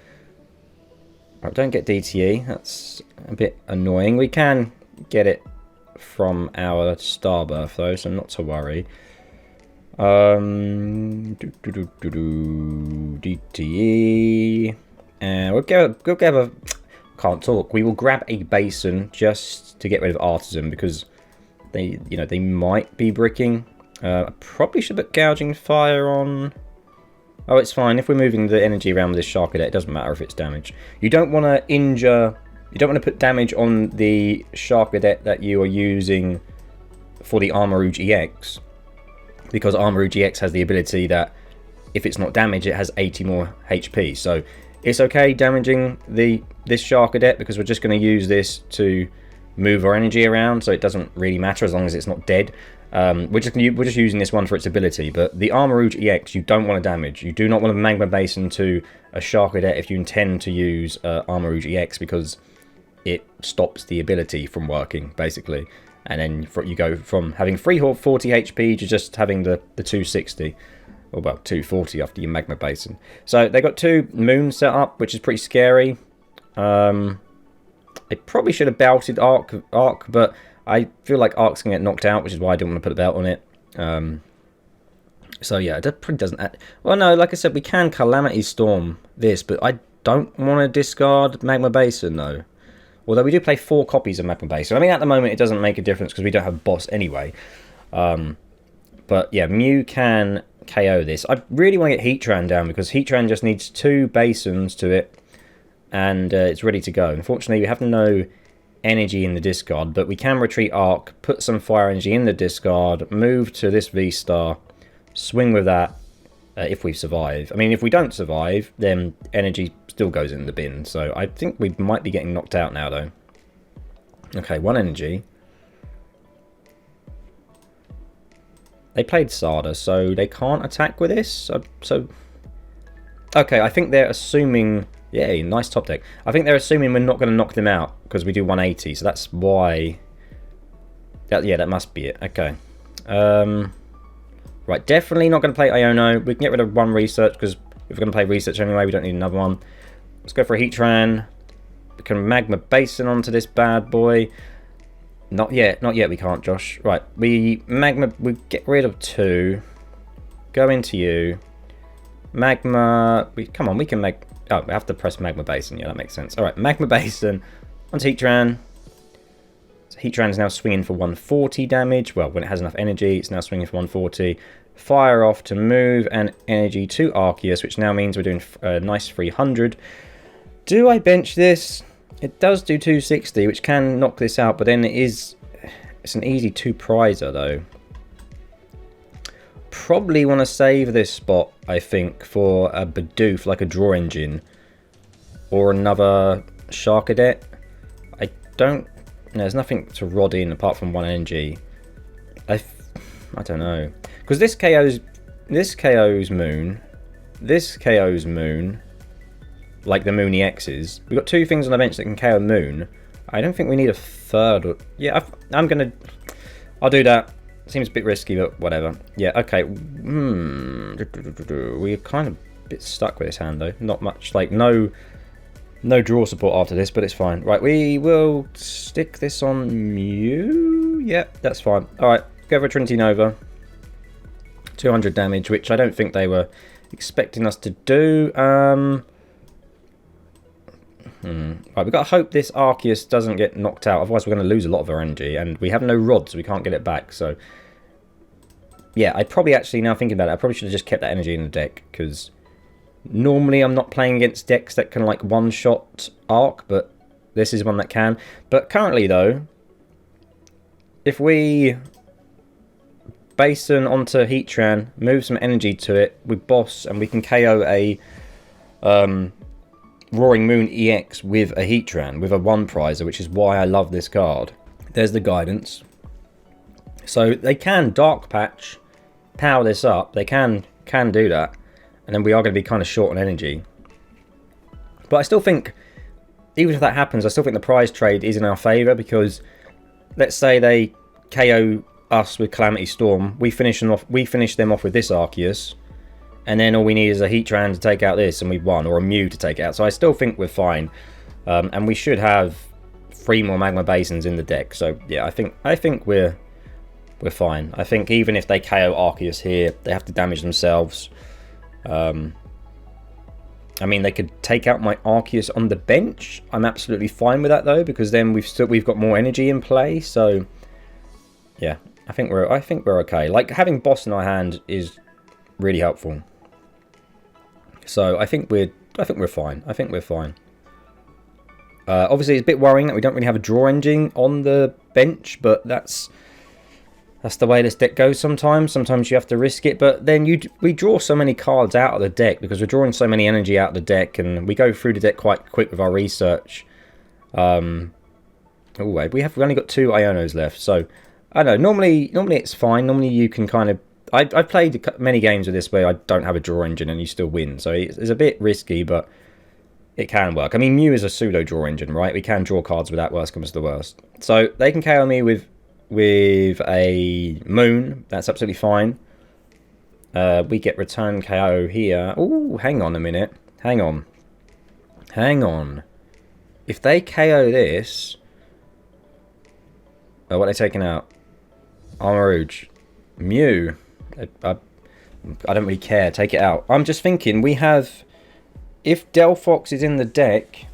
Right, don't get DTE. That's a bit annoying. We can get it from our Starbirth, though, so not to worry. DTE. And we'll grab a... Can't talk. We will grab a Basin just to get rid of Artisan, because they might be bricking. I probably should put Gouging Fire on. Oh, it's fine. If we're moving the energy around with this Charcadet, it doesn't matter if it's damage. You don't want to injure... You don't want to put damage on the Charcadet that you are using for the Armarouge EX, because Armarouge EX has the ability that if it's not damaged, it has 80 more HP. So it's okay damaging this Charcadet, because we're just going to use this to move our energy around, so it doesn't really matter as long as it's not dead. We're just using this one for its ability, but the Armarouge EX you don't want to damage. You do not want to Magma Basin to a Charcadet if you intend to use Armarouge EX, because it stops the ability from working, basically. And then you go from having 340 HP to just having the 260. Or, well, 240 after your Magma Basin. So they got 2 moons set up, which is pretty scary. They probably should have belted Arc, but I feel like Arc's going to get knocked out, which is why I didn't want to put a belt on it. So yeah, it probably doesn't... Well, no, like I said, we can Calamity Storm this, but I don't want to discard Magma Basin, though. Although we do play 4 copies of Magma Basin. I mean, at the moment, it doesn't make a difference because we don't have boss anyway. But yeah, Mew can KO this. I really want to get Heatran down, because Heatran just needs 2 Basins to it, and it's ready to go. Unfortunately, we have no energy in the discard, but we can retreat Arc, put some fire energy in the discard, move to this V-Star, swing with that if we survive. I mean, if we don't survive, then energy still goes in the bin. So I think we might be getting knocked out now, though. Okay, 1 energy. They played Sada, so they can't attack with this. So okay, I think they're assuming... Yeah, nice top deck. I think they're assuming we're not going to knock them out because we do 180, so that's why... Yeah, that must be it. Okay. Right, definitely not going to play Iono. We can get rid of 1 research, because if we're going to play research anyway, we don't need another one. Let's go for a Heatran. We can Magma Basin onto this bad boy. Not yet, we can't, Josh. Right, we get rid of 2. Go into you. Magma... Come on, we can make... Oh, we have to press Magma Basin. Yeah, that makes sense. Alright, Magma Basin onto Heatran. So Heatran is now swinging for 140 damage. Well, when it has enough energy, it's now swinging for 140. Fire off to move and energy to Arceus, which now means we're doing a nice 300. Do I bench this? It does do 260, which can knock this out, but then it's an easy 2-prizer, though. Probably want to save this spot, I think, for a Bidoof, like a draw engine, or another Charcadet. I don't... There's nothing to rod in apart from 1 energy. I don't know, because this KO's Moon, this KO's Moon, like the Moon EXs. We've got 2 things on the bench that can KO Moon. I don't think we need a third. Yeah, I'll do that. Seems a bit risky, but whatever. Yeah, okay. We're kind of a bit stuck with this hand, though. Not much, like, no draw support after this, but it's fine. Right, we will stick this on Mew. Yep, that's fine. Alright, go for Trinity Nova. 200 damage, which I don't think they were expecting us to do. Right, we've got to hope this Arceus doesn't get knocked out, otherwise we're going to lose a lot of our energy, and we have no rod, so we can't get it back, so... Yeah, I probably actually, now thinking about it, I probably should have just kept that energy in the deck, because normally I'm not playing against decks that can, like, one-shot Arc, but this is one that can. But currently, though, if we Basin onto Heatran, move some energy to it, we boss, and we can KO a Roaring Moon EX with a Heatran, with a 1-prizer, which is why I love this card. There's the guidance. So they can Dark Patch, power this up, they can do that, and then we are going to be kind of short on energy. But I still think, even if that happens, I still think the prize trade is in our favour, because let's say they KO us with Calamity Storm, we finish them off with this Arceus, and then all we need is a Heatran to take out this, and we've won, or a Mew to take it out. So I still think we're fine, and we should have 3 more Magma Basins in the deck. So yeah, I think we're fine. I think even if they KO Arceus here, they have to damage themselves. I mean, they could take out my Arceus on the bench. I'm absolutely fine with that though, because then we've got more energy in play. So yeah, I think we're okay. Like, having boss in our hand is really helpful. So I think we're fine. I think we're fine. Obviously, it's a bit worrying that we don't really have a draw engine on the bench, but that's the way this deck goes sometimes. Sometimes you have to risk it, but then we draw so many cards out of the deck because we're drawing so many energy out of the deck, and we go through the deck quite quick with our research. We've only got 2 Ionos left, so I don't know. Normally it's fine. Normally you can kind of... I've played many games with this where I don't have a draw engine and you still win, so it's a bit risky, but it can work. I mean, Mew is a pseudo draw engine, right? We can draw cards with that, worst comes to the worst. So they can KO me with a Moon. That's absolutely fine. We get return KO here. Oh, hang on a minute. Hang on. If they KO this... Oh, what are they taking out? Armarouge. Mew. I don't really care. Take it out. I'm just thinking, we have... If Delphox is in the deck,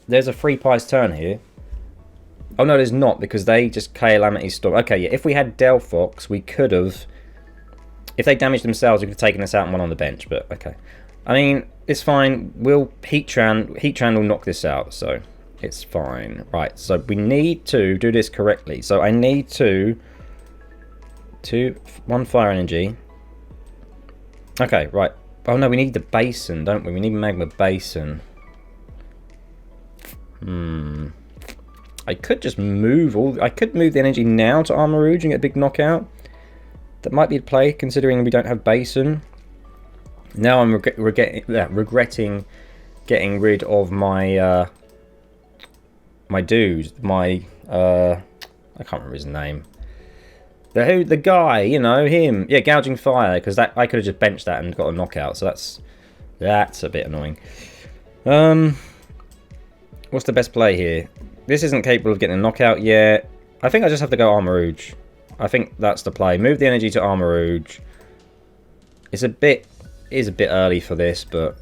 there's a free prize turn here. Oh, no, there's not, because they just Calamity Storm. Okay, yeah, if we had Delphox, we could have... If they damaged themselves, we could have taken this out and one on the bench, but okay. I mean, it's fine. Heatran will knock this out, so it's fine. Right, so we need to do this correctly. So I need to... 1 fire energy. Okay, right. Oh no, we need the basin, don't we? We need Magma Basin. I could just move I could move the energy now to Armarouge and get a big knockout. That might be a play, considering we don't have Basin. Now I'm regretting getting rid of my my dude, I can't remember his name. The guy, you know, him. Yeah, Gouging Fire, because I could have just benched that and got a knockout, so that's a bit annoying. What's the best play here? This isn't capable of getting a knockout yet. I think I just have to go Armarouge. I think that's the play. Move the energy to Armarouge. It's a bit early for this, but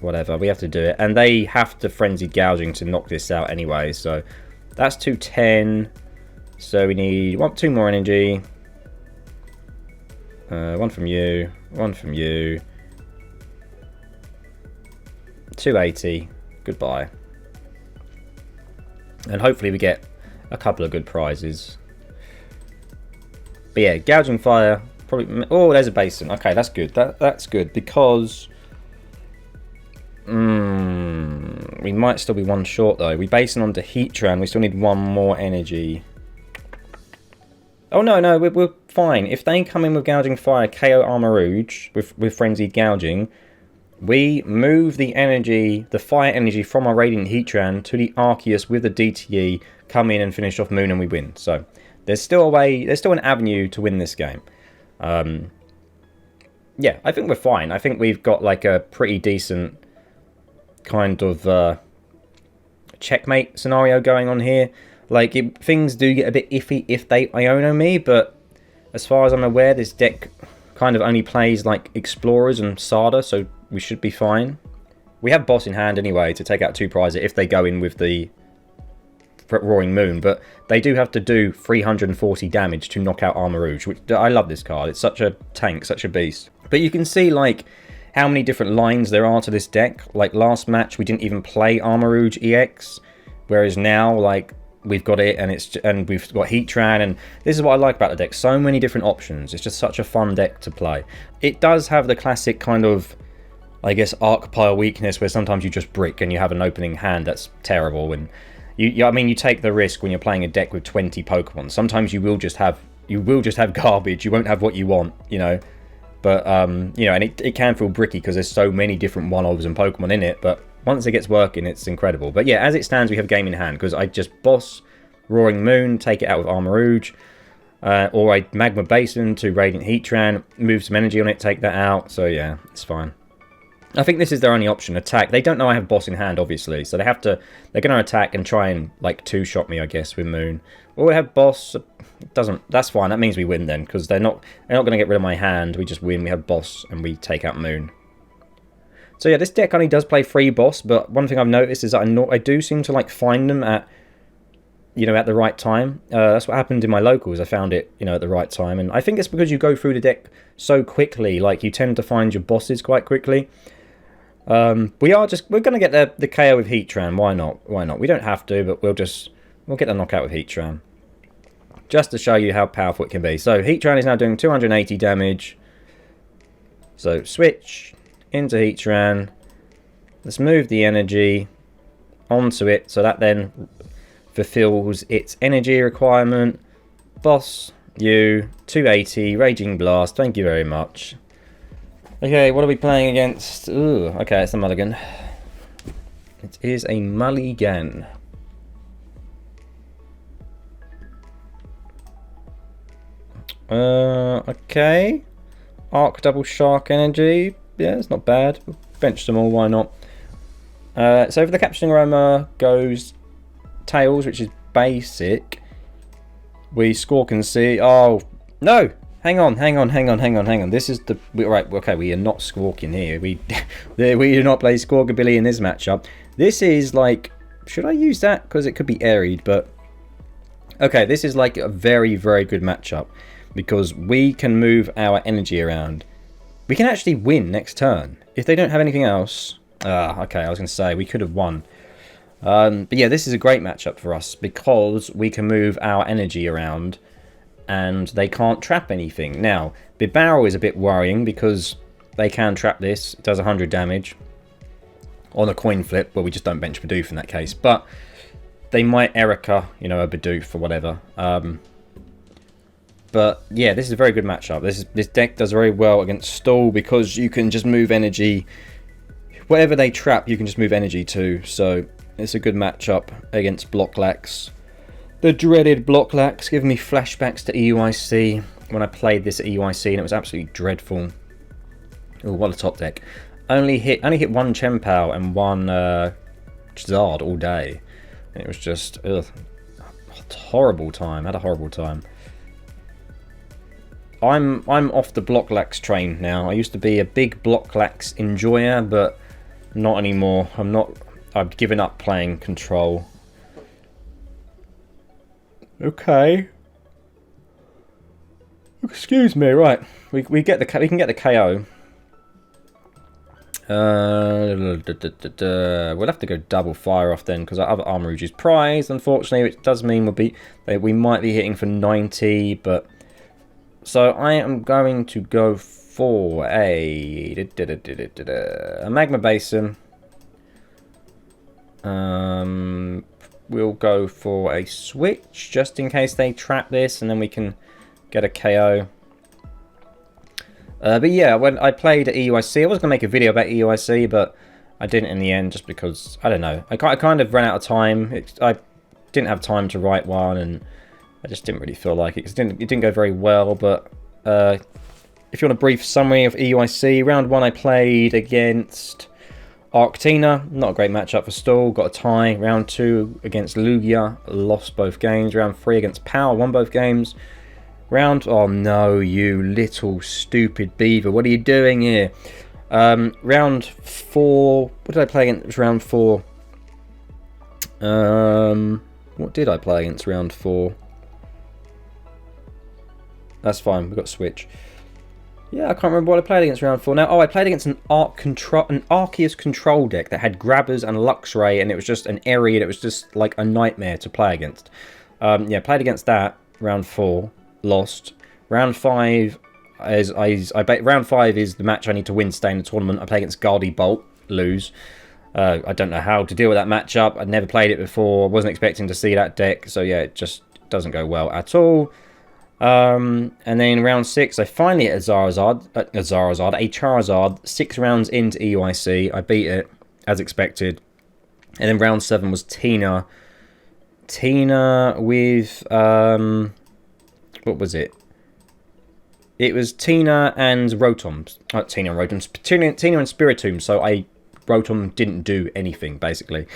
whatever. We have to do it. And they have to Frenzied Gouging to knock this out anyway, so that's 210. So we need 2 more energy. 1 from you. 1 from you. 280. Goodbye. And hopefully we get a couple of good prizes. But yeah, Gouging Fire. Probably. Oh, there's a Basin. Okay, that's good. That's good, because we might still be 1 short though. We Basin onto Heatran. We still need 1 more energy. Oh, no, we're fine. If they come in with Gouging Fire, KO Armarouge with Frenzied Gouging, we move the energy, the fire energy from our Radiant Heatran to the Arceus with the DTE, come in and finish off Moon, and we win. So there's still a way, there's still an avenue to win this game. Yeah, I think we're fine. I think we've got like a pretty decent kind of checkmate scenario going on here. Like, things do get a bit iffy if they Iono me, but as far as I'm aware, this deck kind of only plays like Explorers and Sada, so we should be fine. We have Boss in hand anyway to take out 2 prizes if they go in with the Roaring Moon, but they do have to do 340 damage to knock out Armarouge, which I love this card. It's such a tank, such a beast. But you can see like how many different lines there are to this deck. Like last match we didn't even play Armarouge EX, whereas now like we've got it, and we've got Heatran, and this is what I like about the deck. So many different options. It's just such a fun deck to play. It does have the classic kind of, I guess, arc pile weakness where sometimes you just brick and you have an opening hand that's terrible, and I mean, you take the risk when you're playing a deck with 20 Pokemon. Sometimes you will just have garbage. You won't have what you want, you know. But you know, and it can feel bricky because there's so many different one-offs and Pokemon in it. But once it gets working, it's incredible. But yeah, as it stands, we have game in hand because I just boss Roaring Moon, take it out with Armarouge, or I Magma Basin to Radiant Heatran, move some energy on it, take that out. So yeah, it's fine. I think this is their only option, attack. They don't know I have boss in hand, obviously, so they're going to attack and try and, like, two-shot me, I guess, with Moon. Or we have boss, that's fine, that means we win then, because they're not going to get rid of my hand, we just win, we have boss, and we take out Moon. So yeah, this deck only does play free boss, but one thing I've noticed is that I do seem to, like, find them at, you know, at the right time. That's what happened in my locals, I found it, you know, at the right time, and I think it's because you go through the deck so quickly, like, you tend to find your bosses quite quickly. We're going to get the KO with Heatran. Why not? We don't have to, but we'll get the knockout with Heatran. Just to show you how powerful it can be. So Heatran is now doing 280 damage. So switch into Heatran. Let's move the energy onto it so that then fulfills its energy requirement. Boss, you, 280, Raging Blast, thank you very much. Okay, what are we playing against? Ooh, okay, it's a mulligan. It is a mulligan. Okay. Arc double shark energy. Yeah, it's not bad. We'll bench them all, why not? So for the Capturing Aroma goes Tails, which is basic. We Squawk and see. Oh, no! Hang on. This is the... Right, okay, we are not squawking here. We do not play Squawkabilly in this matchup. This is like... Should I use that? Because it could be airied, but... Okay, this is like a very, very good matchup. Because we can move our energy around. We can actually win next turn. If they don't have anything else... okay, I was going to say, we could have won. But yeah, this is a great matchup for us. Because we can move our energy around... and they can't trap anything. Now, Bibarel is a bit worrying because they can trap this. It does 100 damage on a coin flip. Well, we just don't bench Bidoof in that case. But they might Erica, you know, a Bidoof or whatever. But yeah, this is a very good matchup. This deck does very well against Stall because you can just move energy. Whatever they trap, you can just move energy to. So it's a good matchup against Blocklax. The dreaded Blocklax, giving me flashbacks to EUIC when I played this at EUIC, and it was absolutely dreadful. Oh, what a top deck! Only hit one Chempao and one Charizard all day. And it was just a horrible time. I had a horrible time. I'm off the Blocklax train now. I used to be a big Blocklax enjoyer, but not anymore. I've given up playing Control. Okay. Excuse me. Right, we can get the KO. We'll have to go double fire off then because our other Armarouge is prized. Unfortunately, which does mean we might be hitting for 90. But so I am going to go for a Magma Basin. We'll go for a switch just in case they trap this and then we can get a KO. But yeah, when I played at EUIC, I was going to make a video about EUIC, but I didn't in the end just because, I don't know, I kind of ran out of time. I didn't have time to write one, and I just didn't really feel like it, 'cause it didn't go very well. But if you want a brief summary of EUIC, round 1 I played against Arctina, not a great matchup for Stall, got a tie. Round 2 against Lugia, lost both games. Round 3 against Power, won both games. Oh no, you little stupid beaver, what are you doing here? Round 4, what did I play against round 4? What did I play against round 4? That's fine, we've got Switch. Yeah, I can't remember what I played against round 4 now. Oh, I played against an Arceus control deck that had Grabbers and Luxray, and it was just an area that was just like a nightmare to play against. Yeah, played against that, round 4, lost. Round 5 round 5 is the match I need to win to stay in the tournament. I play against Guardy Bolt, lose. I don't know how to deal with that matchup. I'd never played it before, wasn't expecting to see that deck, so yeah, it just doesn't go well at all. And then round 6, I finally hit a Charizard, 6 rounds into EUIC. I beat it, as expected. And then round 7 was Tina. Tina with, what was it? It was Tina and Rotom. Tina and Spiritomb, so Rotom didn't do anything, basically.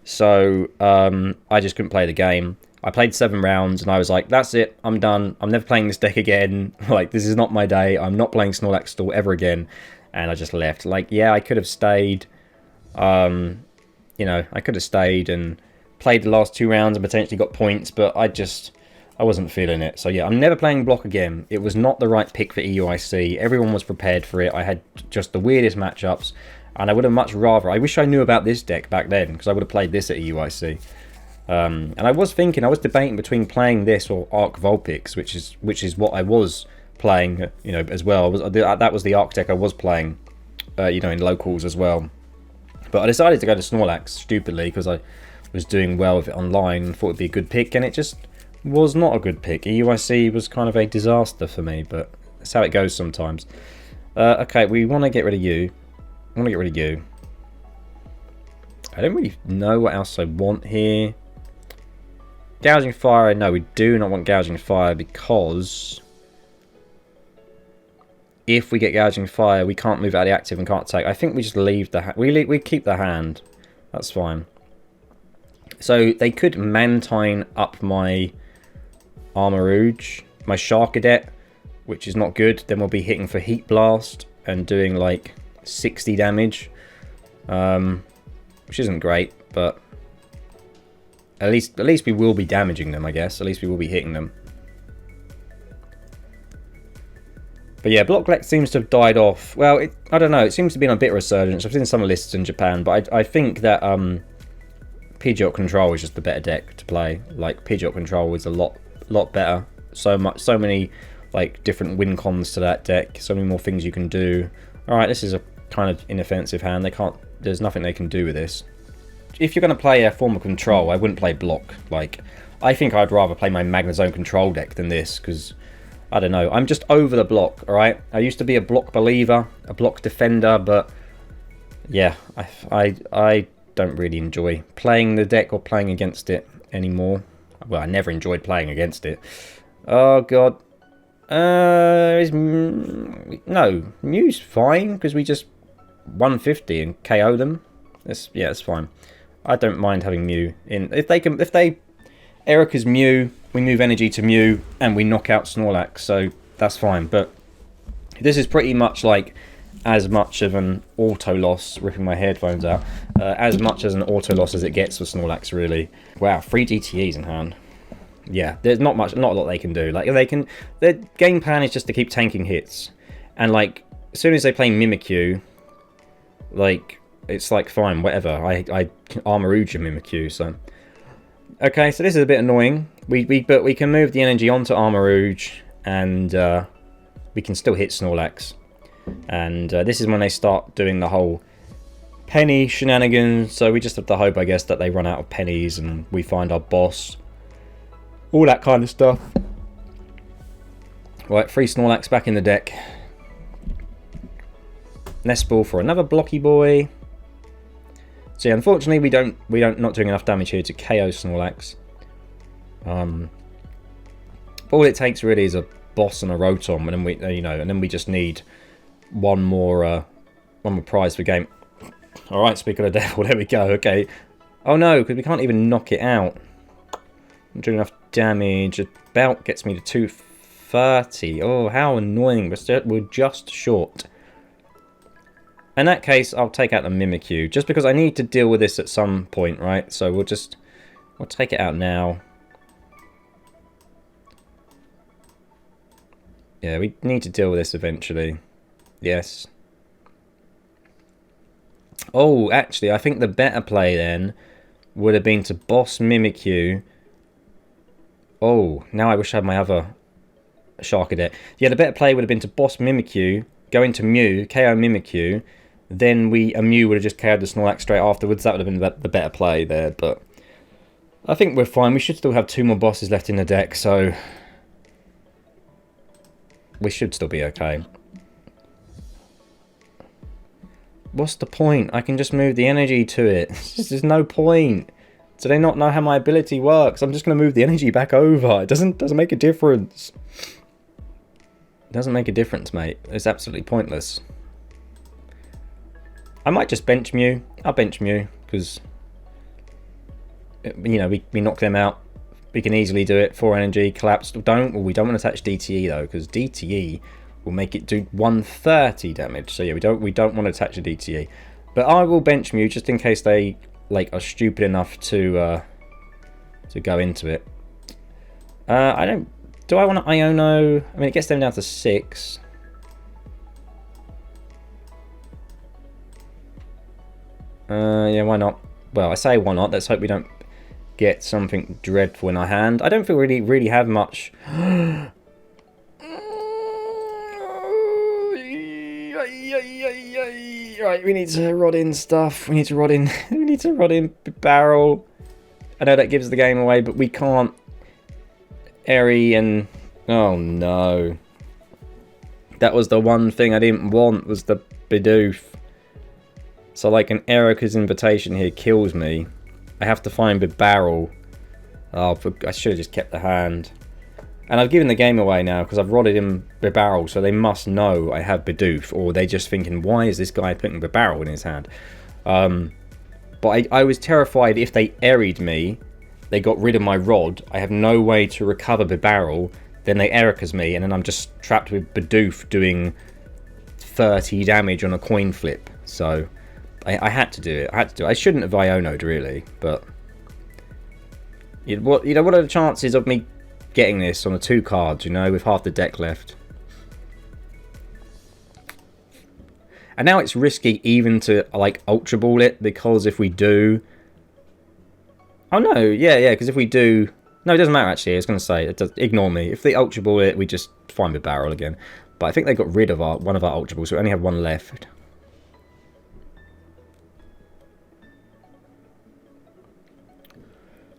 So, I just couldn't play the game. I played 7 rounds and I was like, that's it, I'm done. I'm never playing this deck again. Like, this is not my day. I'm not playing Snorlax Stall ever again. And I just left. Like, yeah, I could have stayed. You know, I could have stayed and played the last 2 rounds and potentially got points, but I wasn't feeling it. So yeah, I'm never playing Block again. It was not the right pick for EUIC. Everyone was prepared for it. I had just the weirdest matchups. And I would have much rather... I wish I knew about this deck back then, because I would have played this at EUIC. And I was debating between playing this or Arc Vulpix, which is what I was playing, you know, as well. That was the Arc deck I was playing, you know, in locals as well. But I decided to go to Snorlax, stupidly, because I was doing well with it online and thought it'd be a good pick, and it just was not a good pick. EUIC was kind of a disaster for me, but that's how it goes sometimes. Okay, we want to get rid of you. I want to get rid of you. I don't really know what else I want here. Gouging Fire, no, we do not want Gouging Fire, because if we get Gouging Fire, we can't move out of the active and can't take. I think we just leave the we keep the hand. That's fine. So they could Mantine up my Armarouge, my Charcadet, which is not good. Then we'll be hitting for Heat Blast and doing like 60 damage, which isn't great, but at least we will be damaging them, I guess. At least we will be hitting them. But yeah, Blocklax seems to have died off. Well, I don't know. It seems to be on a bit of resurgence. I've seen some lists in Japan, but I think that Pidgeot Control is just the better deck to play. Like, Pidgeot Control is a lot better. So many like different win cons to that deck. So many more things you can do. All right, this is a kind of inoffensive hand. There's nothing they can do with this. If you're going to play a form of control, I wouldn't play block. Like, I think I'd rather play my Magnezone control deck than this, because I don't know. I'm just over the block, all right? I used to be a block believer, a block defender, but yeah, I don't really enjoy playing the deck or playing against it anymore. Well, I never enjoyed playing against it. Oh god. No, Mew's fine, because we just 150 and KO them. Yeah, it's fine. I don't mind having Mew in. If they Erica's Mew, we move energy to Mew and we knock out Snorlax, so that's fine. But this is pretty much like as much of an auto loss, ripping my headphones out, as much as an auto loss as it gets for Snorlax, really. Wow, 3 DTEs in hand. Yeah, there's not a lot they can do. Like, their game plan is just to keep tanking hits, and like as soon as they play Mimikyu, like it's like fine, whatever. I Armarouge and Mimikyu, so okay. So this is a bit annoying. But we can move the energy onto Armarouge, and we can still hit Snorlax. And this is when they start doing the whole penny shenanigans. So we just have to hope, I guess, that they run out of pennies and we find our boss. All that kind of stuff. Right, 3 Snorlax back in the deck. Nest Ball for another blocky boy. So yeah, unfortunately we not doing enough damage here to KO Snorlax. All it takes really is a boss and a Rotom, and then we, you know, and then we just need one more prize for game. All right, speaking of devil, there we go. Okay. Oh no, because we can't even knock it out. I'm doing enough damage. About gets me to 230. Oh, how annoying! We're just short. In that case, I'll take out the Mimikyu, just because I need to deal with this at some point, right? So we'll take it out now. Yeah, we need to deal with this eventually. Yes. Oh, actually, I think the better play then would have been to boss Mimikyu. Oh, now I wish I had my other Charcadet. Yeah, the better play would have been to boss Mimikyu, go into Mew, KO Mimikyu, then a Mew would have just KO'd the Snorlax straight afterwards. That would have been the better play there, but I think we're fine. We should still have 2 more bosses left in the deck, so we should still be okay. What's the point? I can just move the energy to it. There's no point. Do they not know how my ability works? I'm just going to move the energy back over. It doesn't make a difference. It doesn't make a difference, mate. It's absolutely pointless. I might just bench Mew. I'll bench Mew because, you know, we knock them out. We can easily do it. 4 energy, collapsed. We don't want to attach DTE though, because DTE will make it do 130 damage. So yeah, we don't want to attach a DTE. But I will bench Mew just in case they are stupid enough to go into it. I don't. Do I want to Iono? I mean, it gets them down to 6. Yeah, why not? Well, I say why not. Let's hope we don't get something dreadful in our hand. I don't feel really have much. Right, we need to rod in stuff. We need to rod in Bibarel. I know that gives the game away, but we can't Airy and oh no. That was the one thing I didn't want, was the Bidoof. So like an Erica's invitation here kills me. I have to find Bibarel. Oh, I should have just kept the hand. And I've given the game away now because I've rodded in Bibarel, so they must know I have Bidoof, or they're just thinking, why is this guy putting Bibarel in his hand? But I was terrified if they Airied me, they got rid of my rod, I have no way to recover Bibarel, then they Ericas me, and then I'm just trapped with Bidoof doing 30 damage on a coin flip. So I had to do it. I shouldn't have Iono'd really, but what are the chances of me getting this on the 2 cards, you know, with half the deck left? And now it's risky even to like Ultra Ball it, because if we do, oh no, yeah, because if we do, no, it doesn't matter actually. I was going to say, ignore me. If they Ultra Ball it, we just find Bibarel again. But I think they got rid of one of our Ultra Balls, so we only have 1 left.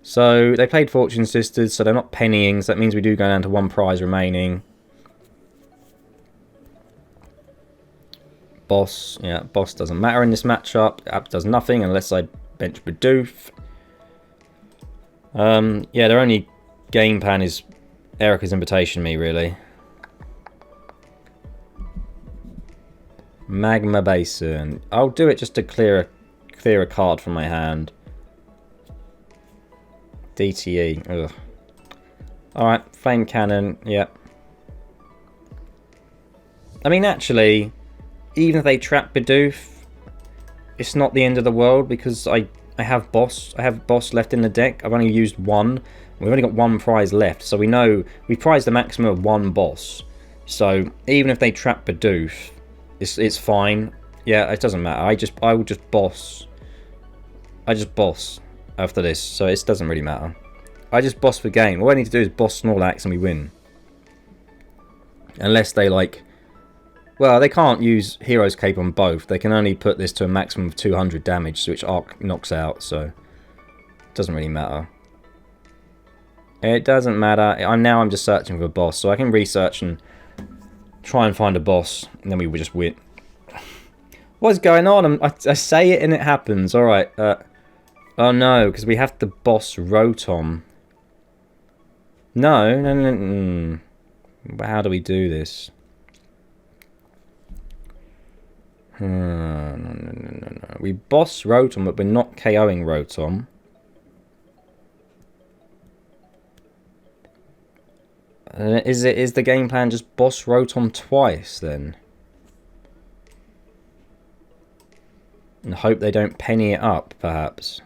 So they played Fortune Sisters, so they're not pennying, so that means we do go down to 1 prize remaining. Boss, yeah, boss doesn't matter in this matchup. App does nothing unless I bench Bidoof. Yeah, their only game plan is Erica's invitation me, really. Magma Basin. I'll do it just to clear a card from my hand. DTE. Ugh. Alright, Flame Cannon, yep. I mean, actually, even if they trap Bidoof, it's not the end of the world, because I have boss left in the deck. I've only used 1. We've only got 1 prize left, so we know we prized the maximum of 1 boss. So even if they trap Bidoof, it's fine. Yeah, it doesn't matter. I will just boss. I just boss after this, so it doesn't really matter. I just boss the game. All I need to do is boss Snorlax and we win. Unless they like, well, they can't use Hero's Cape on both. They can only put this to a maximum of 200 damage, which Arc knocks out, so it doesn't really matter. It doesn't matter. I'm just searching for a boss, so I can research and try and find a boss, and then we would just win. What's going on? I say it and it happens. All right. Oh no, because we have to boss Rotom. No, no, no, no. But how do we do this? No, no, no, no, no. We boss Rotom, but we're not KOing Rotom. Is the game plan just boss Rotom twice then? And hope they don't penny it up, perhaps.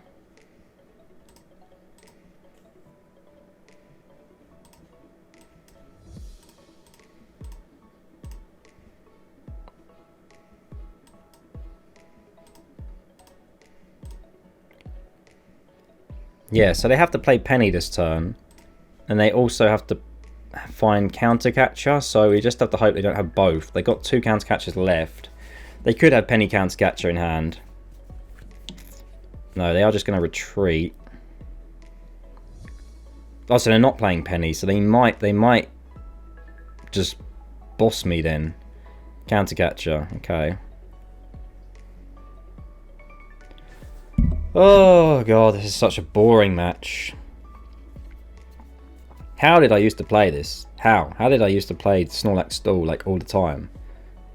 Yeah, so they have to play Penny this turn. And they also have to find Counter Catcher, so we just have to hope they don't have both. They got 2 Counter Catchers left. They could have Penny Counter Catcher in hand. No, they are just going to retreat. Oh, so they're not playing Penny, so they might just boss me then. Counter Catcher, okay. Oh god, this is such a boring match. How did I used to play this? How did I used to play Snorlax Stall like all the time?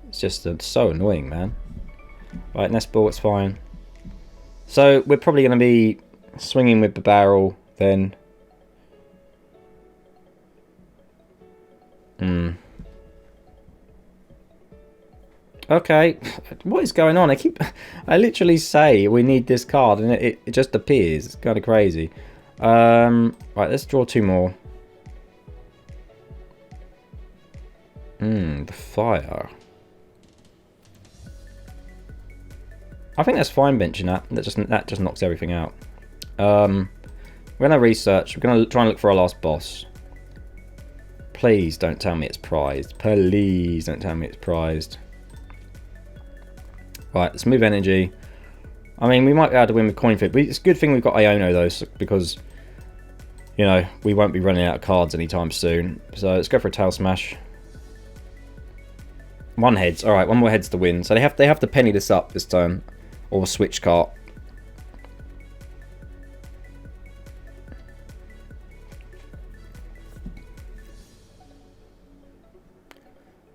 It's just so annoying, man. Right, Nest Ball, it's fine. So we're probably going to be swinging with the barrel then. Okay, what is going on? I literally say we need this card and it just appears. It's kind of crazy. Right, let's draw 2 more. The fire. I think that's fine benching that. That just knocks everything out. We're gonna research. We're gonna try and look for our last boss. Please don't tell me it's prized. Please don't tell me it's prized. Right, let's move energy. I mean, we might be able to win with coin flip. It's a good thing we've got Iono though, because you know we won't be running out of cards anytime soon. So let's go for a tail smash. 1 heads. All right, 1 more heads to win. So they have to penny this up this turn, or switch cart.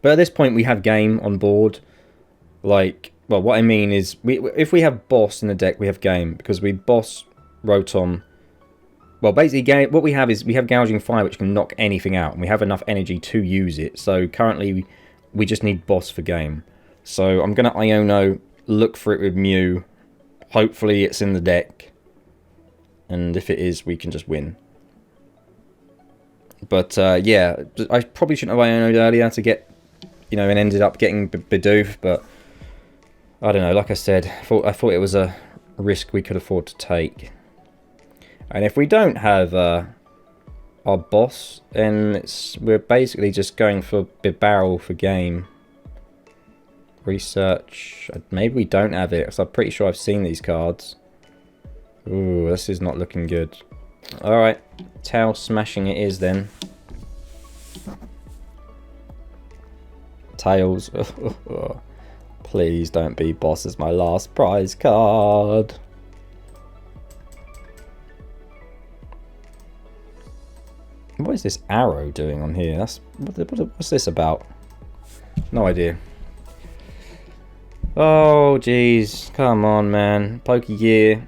But at this point, we have game on board. Like, well, what I mean is, if we have boss in the deck, we have game because we boss Rotom. Well, basically, what we have is we have Gouging Fire, which can knock anything out, and we have enough energy to use it. So currently, we just need boss for game. So I'm gonna Iono, look for it with Mew. Hopefully, it's in the deck, and if it is, we can just win. But yeah, I probably shouldn't have Iono'd earlier to get, you know, and ended up getting Bidoof, but I don't know. Like I said, I thought it was a risk we could afford to take. And if we don't have our boss, then we're basically just going for Bibarel for game. Research. Maybe we don't have it, because I'm pretty sure I've seen these cards. Ooh, this is not looking good. Alright, tail smashing it is then. Tails. Please don't be boss as my last prize card. What is this arrow doing on here? What's this about? No idea. Oh, jeez. Come on, man. Pokegear.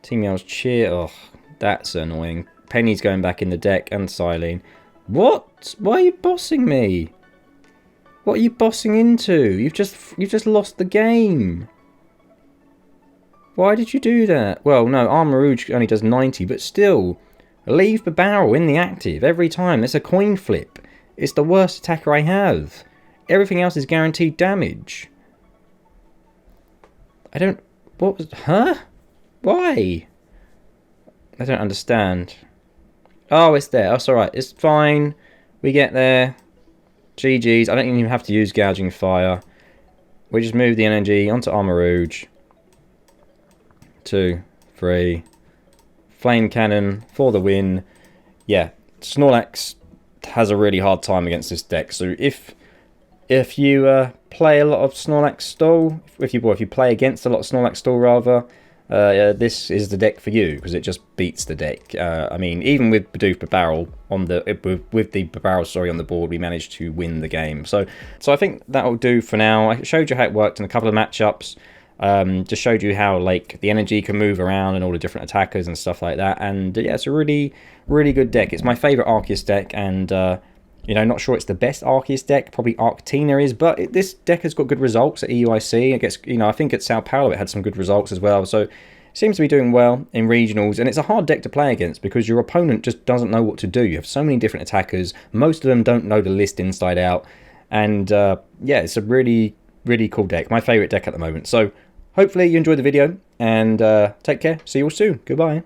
Team Yell's cheer. Oh, that's annoying. Penny's going back in the deck and Silene. What? Why are you bossing me? What are you bossing into? You've just lost the game. Why did you do that? Well, no, Armarouge only does 90, but still, leave the barrel in the active every time. It's a coin flip. It's the worst attacker I have. Everything else is guaranteed damage. I don't... What was... Huh? Why? I don't understand. Oh, it's there. That's alright. It's fine. We get there. GG's. I don't even have to use Gouging Fire. We just move the energy onto Armarouge. 2, 3. Flame Cannon for the win. Yeah, Snorlax has a really hard time against this deck. So if you play a lot of Snorlax Stall, if you play against a lot of Snorlax Stall rather, this is the deck for you, because it just beats the deck. I mean, even with Bidoof Bibarel on the with the Bibarel on the board, we managed to win the game. So I think that'll do for now. I showed you how it worked in a couple of matchups. Just showed you how like the energy can move around and all the different attackers and stuff like that. And yeah, it's a really good deck. It's my favorite Arceus deck, and you know, not sure it's the best Arceus deck. Probably Arctina is, but this deck has got good results at EUIC. It gets, you know, I think at Sao Paulo it had some good results as well. So it seems to be doing well in regionals, and it's a hard deck to play against because your opponent just doesn't know what to do. You have so many different attackers. Most of them don't know the list inside out, and yeah, it's a really cool deck. My favorite deck at the moment. So hopefully you enjoyed the video, and take care. See you all soon. Goodbye.